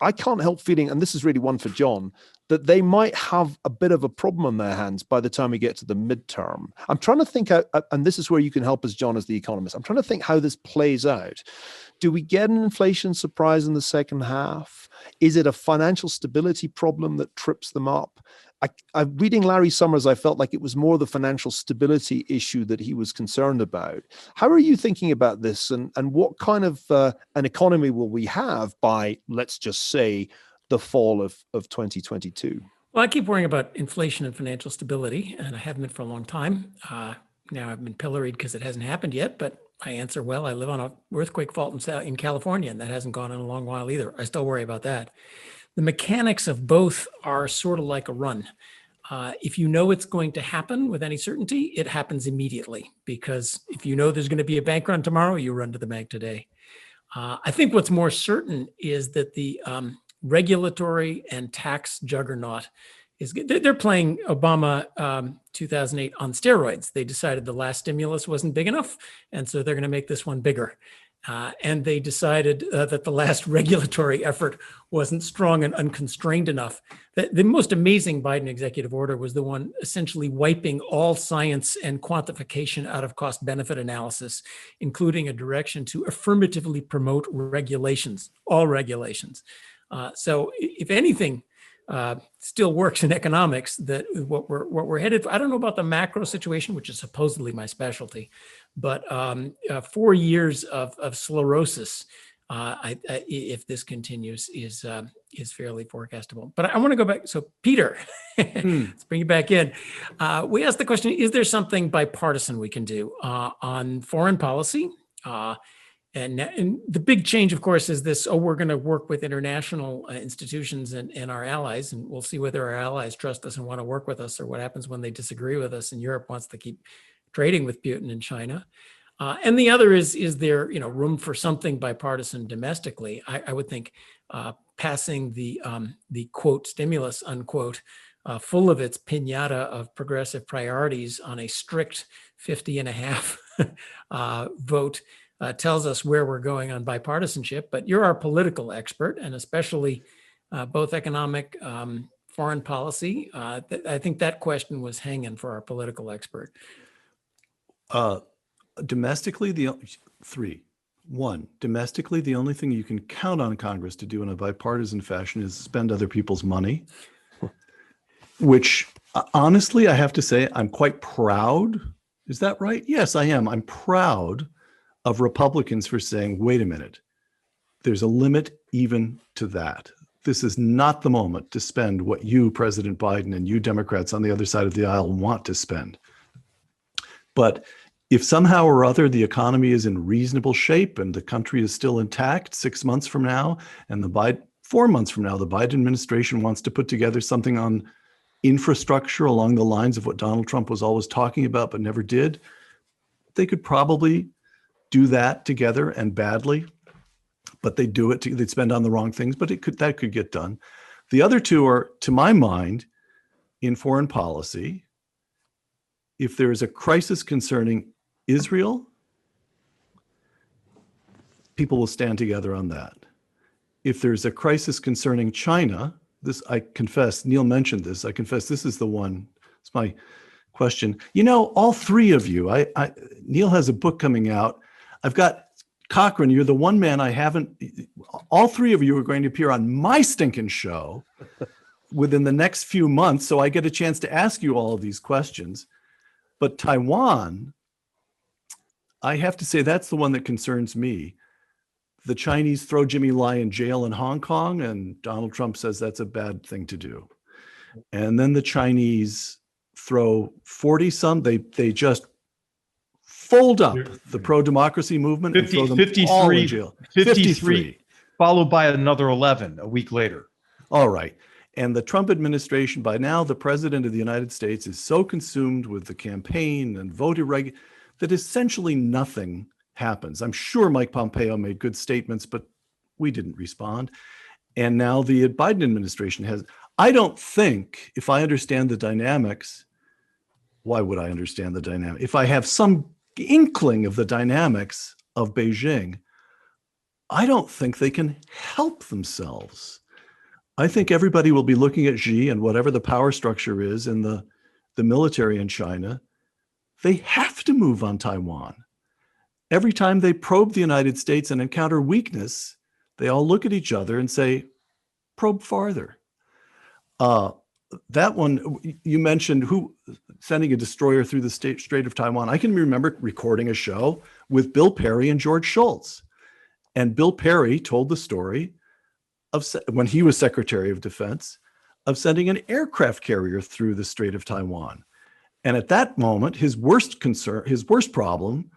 I can't help feeling, and this is really one for John, that they might have a bit of a problem on their hands by the time we get to the midterm. I'm trying to think out, and this is where you can help us, John, as the economist. I'm trying to think how this plays out. Do we get an inflation surprise in the second half? Is it a financial stability problem that trips them up? I'm reading Larry Summers, I felt like it was more the financial stability issue that he was concerned about. How are you thinking about this, and what kind of an economy will we have by, let's just say, the fall of 2022? Well, I keep worrying about inflation and financial stability, and I haven't been for a long time. Now I've been pilloried because it hasn't happened yet, but I answer well. I live on an earthquake fault in California, and that hasn't gone in a long while either. I still worry about that. The mechanics of both are sort of like a run. If you know it's going to happen with any certainty, it happens immediately, because if you know there's going to be a bank run tomorrow, you run to the bank today. I think what's more certain is that the regulatory and tax juggernaut is good. They're playing Obama 2008 on steroids. They decided the last stimulus wasn't big enough, and so they're going to make this one bigger. And they decided that the last regulatory effort wasn't strong and unconstrained enough. The most amazing Biden executive order was the one essentially wiping all science and quantification out of cost-benefit analysis, including a direction to affirmatively promote regulations, all regulations. So if anything still works in economics, that what we're headed for, I don't know about the macro situation, which is supposedly my specialty, but 4 years of sclerosis, if this continues, is fairly forecastable. But I want to go back. So Peter, let's bring you back in. We asked the question, is there something bipartisan we can do on foreign policy? And the big change, of course, is this, we're going to work with international institutions and our allies, and we'll see whether our allies trust us and want to work with us, or what happens when they disagree with us and Europe wants to keep trading with Putin and China. And the other is there room for something bipartisan domestically? I would think passing the quote stimulus unquote full of its piñata of progressive priorities on a strict 50.5 vote tells us where we're going on bipartisanship. But you're our political expert, and especially both economic, foreign policy. I think that question was hanging for our political expert. Domestically, domestically, the only thing you can count on Congress to do in a bipartisan fashion is spend other people's money, which honestly, I have to say, I'm quite proud. Is that right? Yes, I am. I'm proud of Republicans for saying, wait a minute, there's a limit even to that. This is not the moment to spend what you, President Biden, and you Democrats on the other side of the aisle want to spend. But if somehow or other the economy is in reasonable shape and the country is still intact 6 months from now, and 4 months from now, the Biden administration wants to put together something on infrastructure along the lines of what Donald Trump was always talking about but never did, they could probably do that together, and badly, but they do it. They'd spend on the wrong things, but that could get done. The other two are, to my mind, in foreign policy. If there is a crisis concerning Israel, people will stand together on that. If there's a crisis concerning China, this, I confess, Neil mentioned this. I confess this is the one. It's my question. All three of you. Neil has a book coming out. I've got Cochrane, you're the one man I haven't, all three of you are going to appear on my stinking show within the next few months, so I get a chance to ask you all of these questions. But Taiwan, I have to say that's the one that concerns me. The Chinese throw Jimmy Lai in jail in Hong Kong, and Donald Trump says that's a bad thing to do. And then the Chinese throw 40-some, they just fold up the pro-democracy movement and throw them all in jail. 53, followed by another 11 a week later. All right. And the Trump administration, by now, the president of the United States is so consumed with the campaign and voter that essentially nothing happens. I'm sure Mike Pompeo made good statements, but we didn't respond. And now the Biden administration has. I don't think, if I understand the dynamics, why would I understand the dynamic? If I have some inkling of the dynamics of Beijing, I don't think they can help themselves. I think everybody will be looking at Xi and whatever the power structure is in the military in China. They have to move on Taiwan. Every time they probe the United States and encounter weakness, they all look at each other and say, probe farther. That one, you mentioned sending a destroyer through the Strait of Taiwan. I can remember recording a show with Bill Perry and George Shultz. And Bill Perry told the story of when he was Secretary of Defense of sending an aircraft carrier through the Strait of Taiwan. And at that moment, his worst problem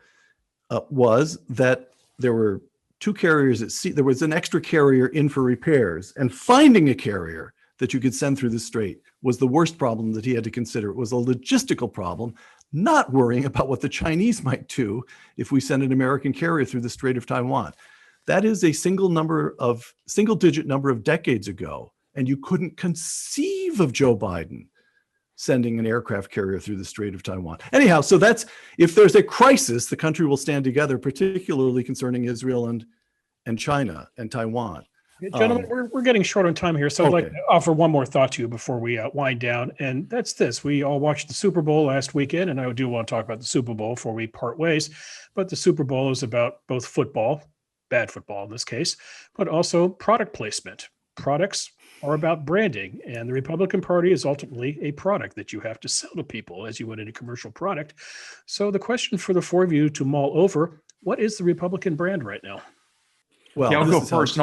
was that there were two carriers at sea. There was an extra carrier in for repairs, and finding a carrier that you could send through the strait was the worst problem that he had to consider. It was a logistical problem, not worrying about what the Chinese might do if we send an American carrier through the Strait of Taiwan. That is a single digit number of decades ago, and you couldn't conceive eve of Joe Biden sending an aircraft carrier through the Strait of Taiwan. Anyhow, so that's, if there's a crisis, the country will stand together, particularly concerning Israel and China and Taiwan. Gentlemen, we're getting short on time here, so I'd like to offer one more thought to you before we wind down, and that's this. We all watched the Super Bowl last weekend, and I do want to talk about the Super Bowl before we part ways, but the Super Bowl is about both football, bad football in this case, but also product placement. Products are about branding, and the Republican Party is ultimately a product that you have to sell to people as you would any commercial product. So the question for the four of you to mull over, what is the Republican brand right now? Well, I'll go first, and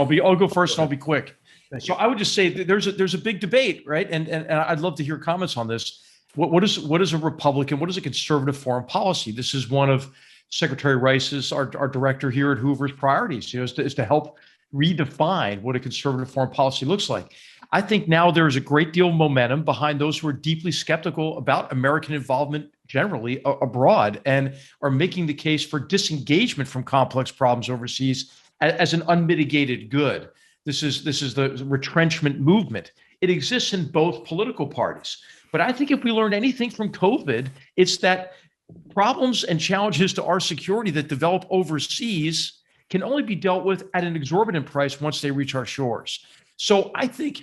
I'll be quick. So I would just say that there's a big debate, right? And I'd love to hear comments on this. What is a Republican? What is a conservative foreign policy? This is one of Secretary Rice's, our director here at Hoover's priorities, is to help redefine what a conservative foreign policy looks like. I think now there is a great deal of momentum behind those who are deeply skeptical about American involvement generally abroad and are making the case for disengagement from complex problems overseas as an unmitigated good. This is the retrenchment movement. It exists in both political parties. But I think if we learned anything from COVID, it's that problems and challenges to our security that develop overseas can only be dealt with at an exorbitant price once they reach our shores. So I think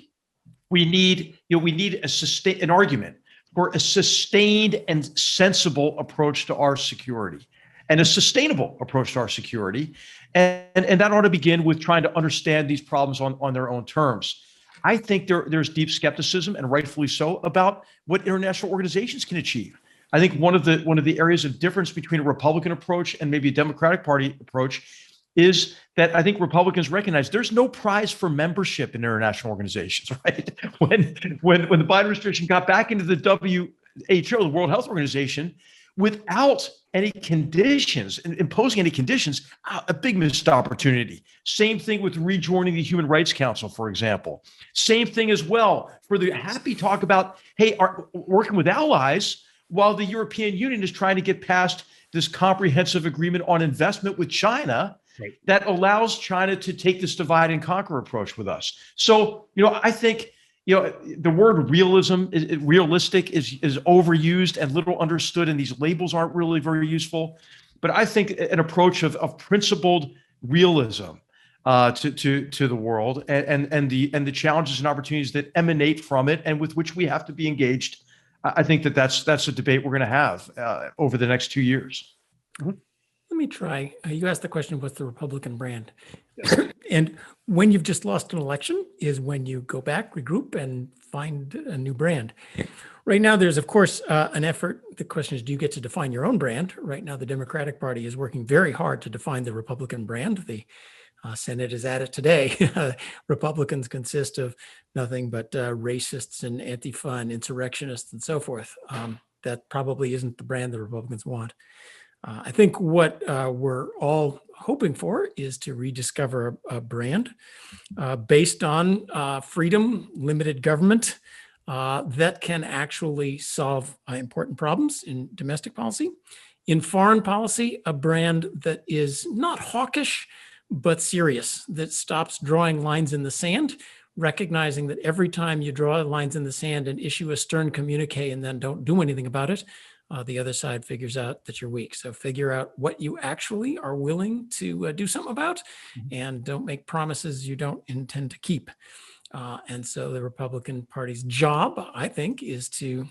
we need an argument for a sustained and sensible approach to our security, and a sustainable approach to our security. And that ought to begin with trying to understand these problems on their own terms. I think there's deep skepticism, and rightfully so, about what international organizations can achieve. I think one of the areas of difference between a Republican approach and maybe a Democratic Party approach is that I think Republicans recognize there's no prize for membership in international organizations, right? When the Biden administration got back into the WHO, the World Health Organization, without any conditions, imposing any conditions, a big missed opportunity. Same thing with rejoining the Human Rights Council, for example. Same thing as well for the happy talk about, hey, working with allies while the European Union is trying to get past this comprehensive agreement on investment with China that allows China to take this divide and conquer approach with us. So, I think, the word realistic is overused and little understood, and these labels aren't really very useful. But I think an approach of principled realism to the world and the challenges and opportunities that emanate from it, and with which we have to be engaged. I think that's a debate we're going to have over the next 2 years. Mm-hmm. Let me try. You asked the question, what's the Republican brand? And when you've just lost an election is when you go back, regroup, and find a new brand. Right now, there's, of course, an effort. The question is, do you get to define your own brand? Right now, the Democratic Party is working very hard to define the Republican brand. The Senate is at it today. Republicans consist of nothing but racists and Antifa and insurrectionists and so forth. That probably isn't the brand the Republicans want. I think what we're all hoping for is to rediscover a brand based on freedom, limited government that can actually solve important problems in domestic policy. In foreign policy, a brand that is not hawkish, but serious, that stops drawing lines in the sand, recognizing that every time you draw lines in the sand and issue a stern communique and then don't do anything about it, the other side figures out that you're weak. So figure out what you actually are willing to do something about, and don't make promises you don't intend to keep. And so the Republican Party's job, I think, is to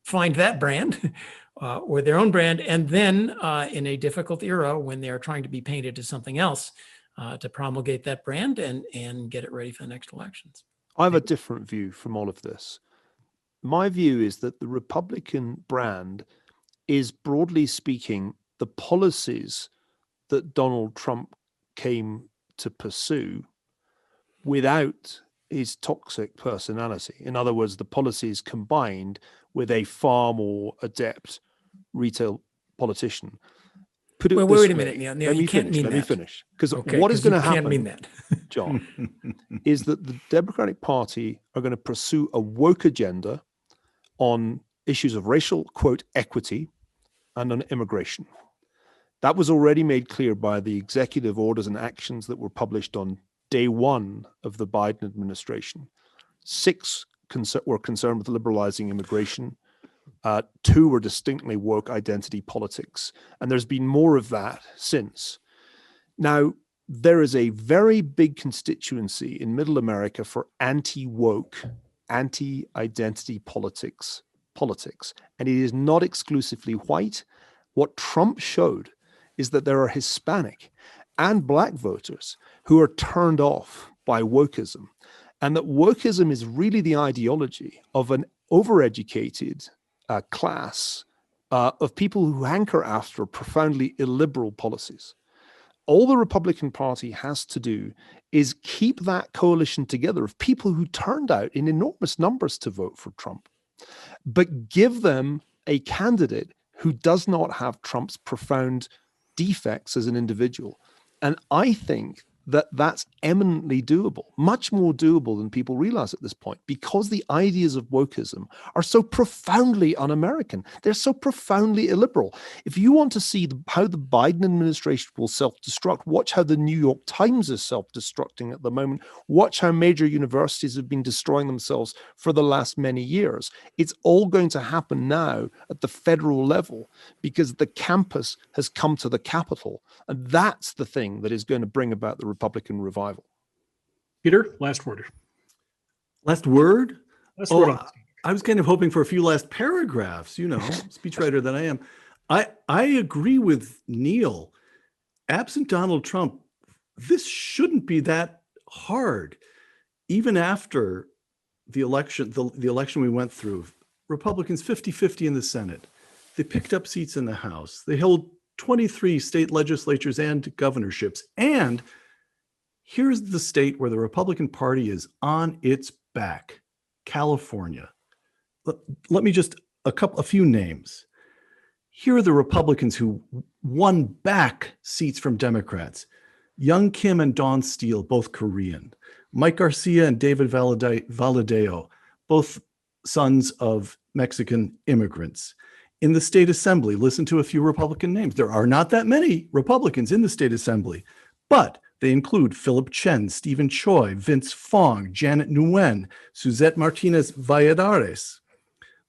find that brand or their own brand, and then in a difficult era when they're trying to be painted as something else, to promulgate that brand and get it ready for the next elections. I have a different view from all of this. My view is that the Republican brand is, broadly speaking, the policies that Donald Trump came to pursue without his toxic personality. In other words, the policies combined with a far more adept retail politician. Wait a minute, Neil. Let me finish. Because what is going to happen, can't mean that. John, is that the Democratic Party are going to pursue a woke agenda on issues of racial, quote, equity and on immigration. That was already made clear by the executive orders and actions that were published on day one of the Biden administration. 6 were concerned with liberalizing immigration. 2 were distinctly woke identity politics. And there's been more of that since. Now, there is a very big constituency in Middle America for anti-woke, anti-identity politics, and it is not exclusively white. What Trump showed is that there are Hispanic and Black voters who are turned off by wokeism, and that wokeism is really the ideology of an overeducated class of people who hanker after profoundly illiberal policies. All the Republican Party has to do is keep that coalition together of people who turned out in enormous numbers to vote for Trump, but give them a candidate who does not have Trump's profound defects as an individual. And I think that that's eminently doable, much more doable than people realize at this point, because the ideas of wokeism are so profoundly un-American. They're so profoundly illiberal. If you want to see how the Biden administration will self-destruct, watch how the New York Times is self-destructing at the moment. Watch how major universities have been destroying themselves for the last many years. It's all going to happen now at the federal level because the campus has come to the Capitol. And that's the thing that is going to bring about the Republican revival. Peter, last word. Last word? Last word. I was kind of hoping for a few last paragraphs, speechwriter that I am. I agree with Neil. Absent Donald Trump, this shouldn't be that hard. Even after the election, the election we went through, Republicans 50-50 in the Senate. They picked up seats in the House. They held 23 state legislatures and governorships. And here's the state where the Republican Party is on its back, California. Let me just a few names. Here are the Republicans who won back seats from Democrats. Young Kim and Dawn Steele, both Korean. Mike Garcia and David Valadao, both sons of Mexican immigrants. In the state assembly, listen to a few Republican names. There are not that many Republicans in the state assembly, but they include Philip Chen, Stephen Choi, Vince Fong, Janet Nguyen, Suzette Martinez Valladares.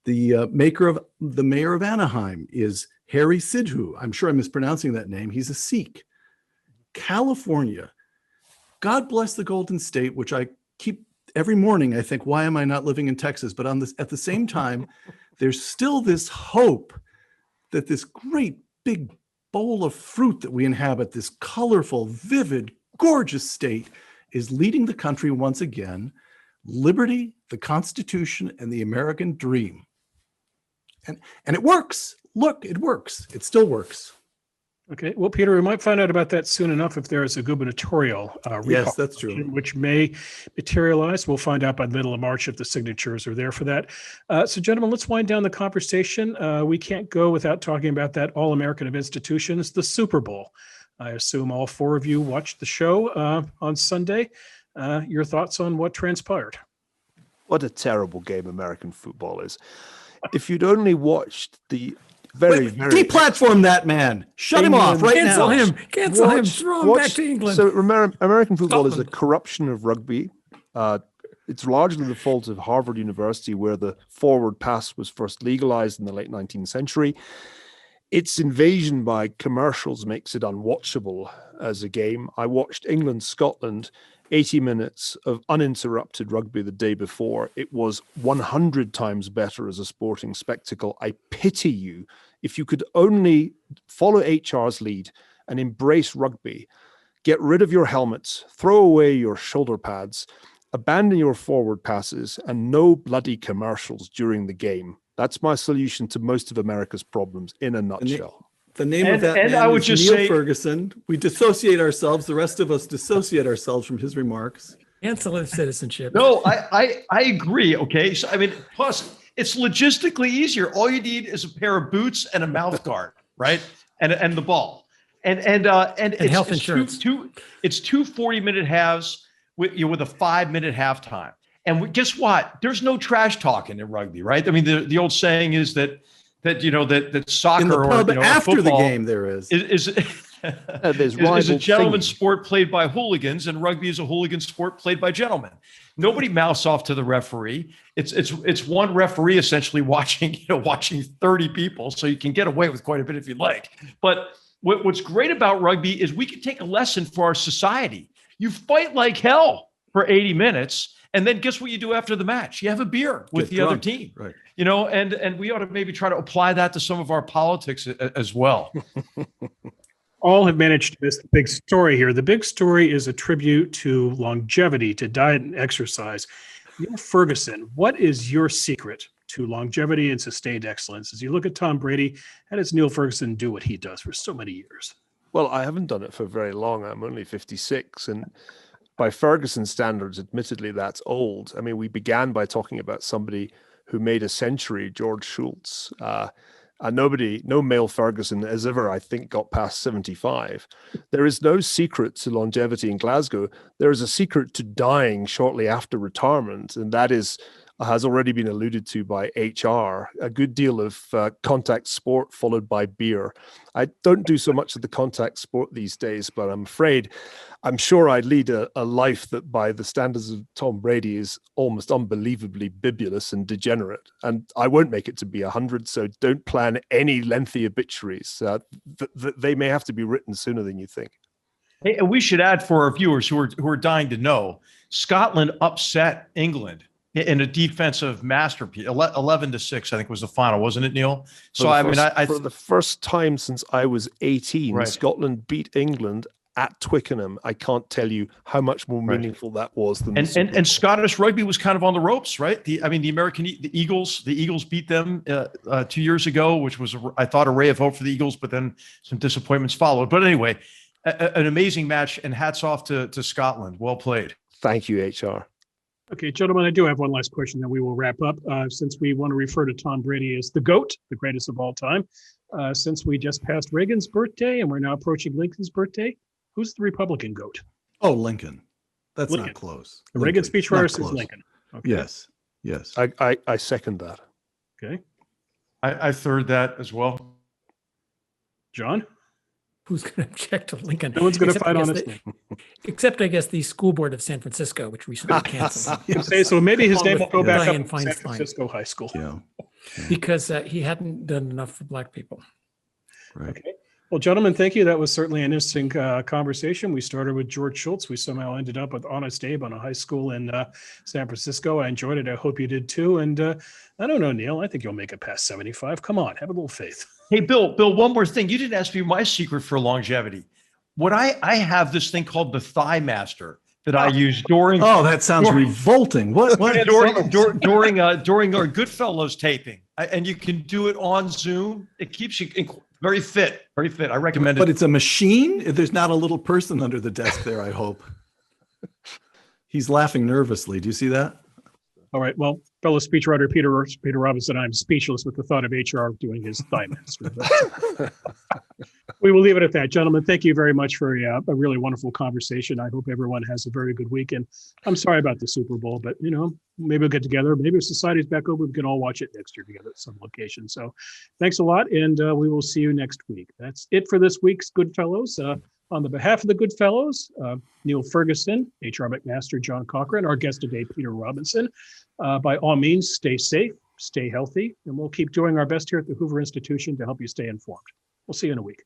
The mayor of Anaheim is Harry Sidhu. I'm sure I'm mispronouncing that name. He's a Sikh. California, God bless the Golden State, which I keep every morning. I think, why am I not living in Texas? But at the same time, there's still this hope that this great big bowl of fruit that we inhabit, this colorful, vivid, gorgeous state, is leading the country once again. Liberty, the Constitution, and the American dream. And it works. Look, it works. It still works. Okay. Well, Peter, we might find out about that soon enough if there is a gubernatorial recall. Yes, that's true. Which may materialize. We'll find out by the middle of March if the signatures are there for that. So, gentlemen, let's wind down the conversation. We can't go without talking about that All-American of Institutions, the Super Bowl. I assume all 4 of you watched the show on Sunday. Your thoughts on what transpired? What a terrible game American football is. If you'd only watched the very deplatform that man. Shut him off right now. Cancel him. Throw him back to England. So American football is a corruption of rugby. It's largely the fault of Harvard University, where the forward pass was first legalized in the late 19th century. Its invasion by commercials makes it unwatchable as a game. I watched England-Scotland, 80 minutes of uninterrupted rugby the day before. It was 100 times better as a sporting spectacle. I pity you. If you could only follow HR's lead and embrace rugby, get rid of your helmets, throw away your shoulder pads, abandon your forward passes, and no bloody commercials during the game. That's my solution to most of America's problems in a nutshell. The name of that man is Neil Ferguson. We dissociate ourselves. The rest of us dissociate ourselves from his remarks. Cancel his citizenship. No, I agree. Okay. So, I mean, plus it's logistically easier. All you need is a pair of boots and a mouth guard, right? And the ball. And it's health insurance. It's two 40-minute halves with a 5-minute halftime. And guess what? There's no trash talking in rugby, right? I mean, the old saying is that soccer in the pub or after football the game there is There's is a rival gentleman's singing. sport played by hooligans, and rugby is a hooligan sport played by gentlemen. Nobody mouths off to the referee. It's one referee essentially watching 30 people, so you can get away with quite a bit if you like. But what's great about rugby is we can take a lesson for our society. You fight like hell for 80 minutes. And then guess what you do after the match? You have a beer with the other team, right? And we ought to maybe try to apply that to some of our politics as well. All have managed to miss the big story here. The big story is a tribute to longevity, to diet and exercise. Neil Ferguson, what is your secret to longevity and sustained excellence? As you look at Tom Brady, how does Neil Ferguson do what he does for so many years? Well, I haven't done it for very long. I'm only 56, and by Ferguson standards, admittedly, that's old. I mean, we began by talking about somebody who made a century, George Shultz. And no male Ferguson has ever, I think, got past 75. There is no secret to longevity in Glasgow. There is a secret to dying shortly after retirement, and that has already been alluded to by HR, a good deal of contact sport followed by beer. I don't do so much of the contact sport these days, but I'm sure I lead a life that by the standards of Tom Brady is almost unbelievably bibulous and degenerate. And I won't make it to be 100, so don't plan any lengthy obituaries. They may have to be written sooner than you think. Hey, and we should add for our viewers who are dying to know, Scotland upset England in a defensive masterpiece, 11-6, I think was the final, wasn't it, Neil? So for the first time since I was 18, right. Scotland beat England at Twickenham. I can't tell you how much more meaningful that was than and Scottish rugby was kind of on the ropes, right? The Eagles beat them 2 years ago, which was I thought a ray of hope for the Eagles, but then some disappointments followed. But anyway, an amazing match, and hats off to Scotland. Well played. Thank you, HR. Okay, gentlemen, I do have one last question, then we will wrap up. Since we want to refer to Tom Brady as the GOAT, the greatest of all time, since we just passed Reagan's birthday and we're now approaching Lincoln's birthday, who's the Republican GOAT? Oh, Lincoln. That's Lincoln. not close. The Reagan Lincoln. speechwriter Not says close. Lincoln. Okay. Yes. I second that. Okay. I third that as well. John? Who's going to object to Lincoln? No one's going to Except, fight I guess, honestly. Except, I guess, the school board of San Francisco, which recently canceled him Okay, so maybe his Along name with will go back up Dianne to San Feinstein. Francisco High School. Yeah. because he hadn't done enough for Black people. Right. Okay. Well, gentlemen, thank you. That was certainly an interesting conversation. We started with George Shultz. We somehow ended up with Honest Abe on a high school in San Francisco. I enjoyed it. I hope you did too. And I don't know, Neil, I think you'll make it past 75. Come on, have a little faith. Hey, Bill, one more thing. You didn't ask me my secret for longevity. What I have this thing called the Thigh Master that I use during. Oh, that sounds revolting. What? during our GoodFellows taping, and you can do it on Zoom. It keeps you very fit, very fit. I recommend it. But it's a machine? There's not a little person under the desk there, I hope. He's laughing nervously. Do you see that? All right. Well, fellow speechwriter Peter Robinson, I'm speechless with the thought of HR doing his Thigh Master. We will leave it at that. Gentlemen, thank you very much for a really wonderful conversation. I hope everyone has a very good weekend. I'm sorry about the Super Bowl, but, maybe we'll get together. Maybe if society's back over, we can all watch it next year together at some location. So thanks a lot, and we will see you next week. That's it for this week's GoodFellows. On the behalf of the GoodFellows, Niall Ferguson, HR McMaster, John Cochrane, our guest today, Peter Robinson. By all means, stay safe, stay healthy, and we'll keep doing our best here at the Hoover Institution to help you stay informed. We'll see you in a week.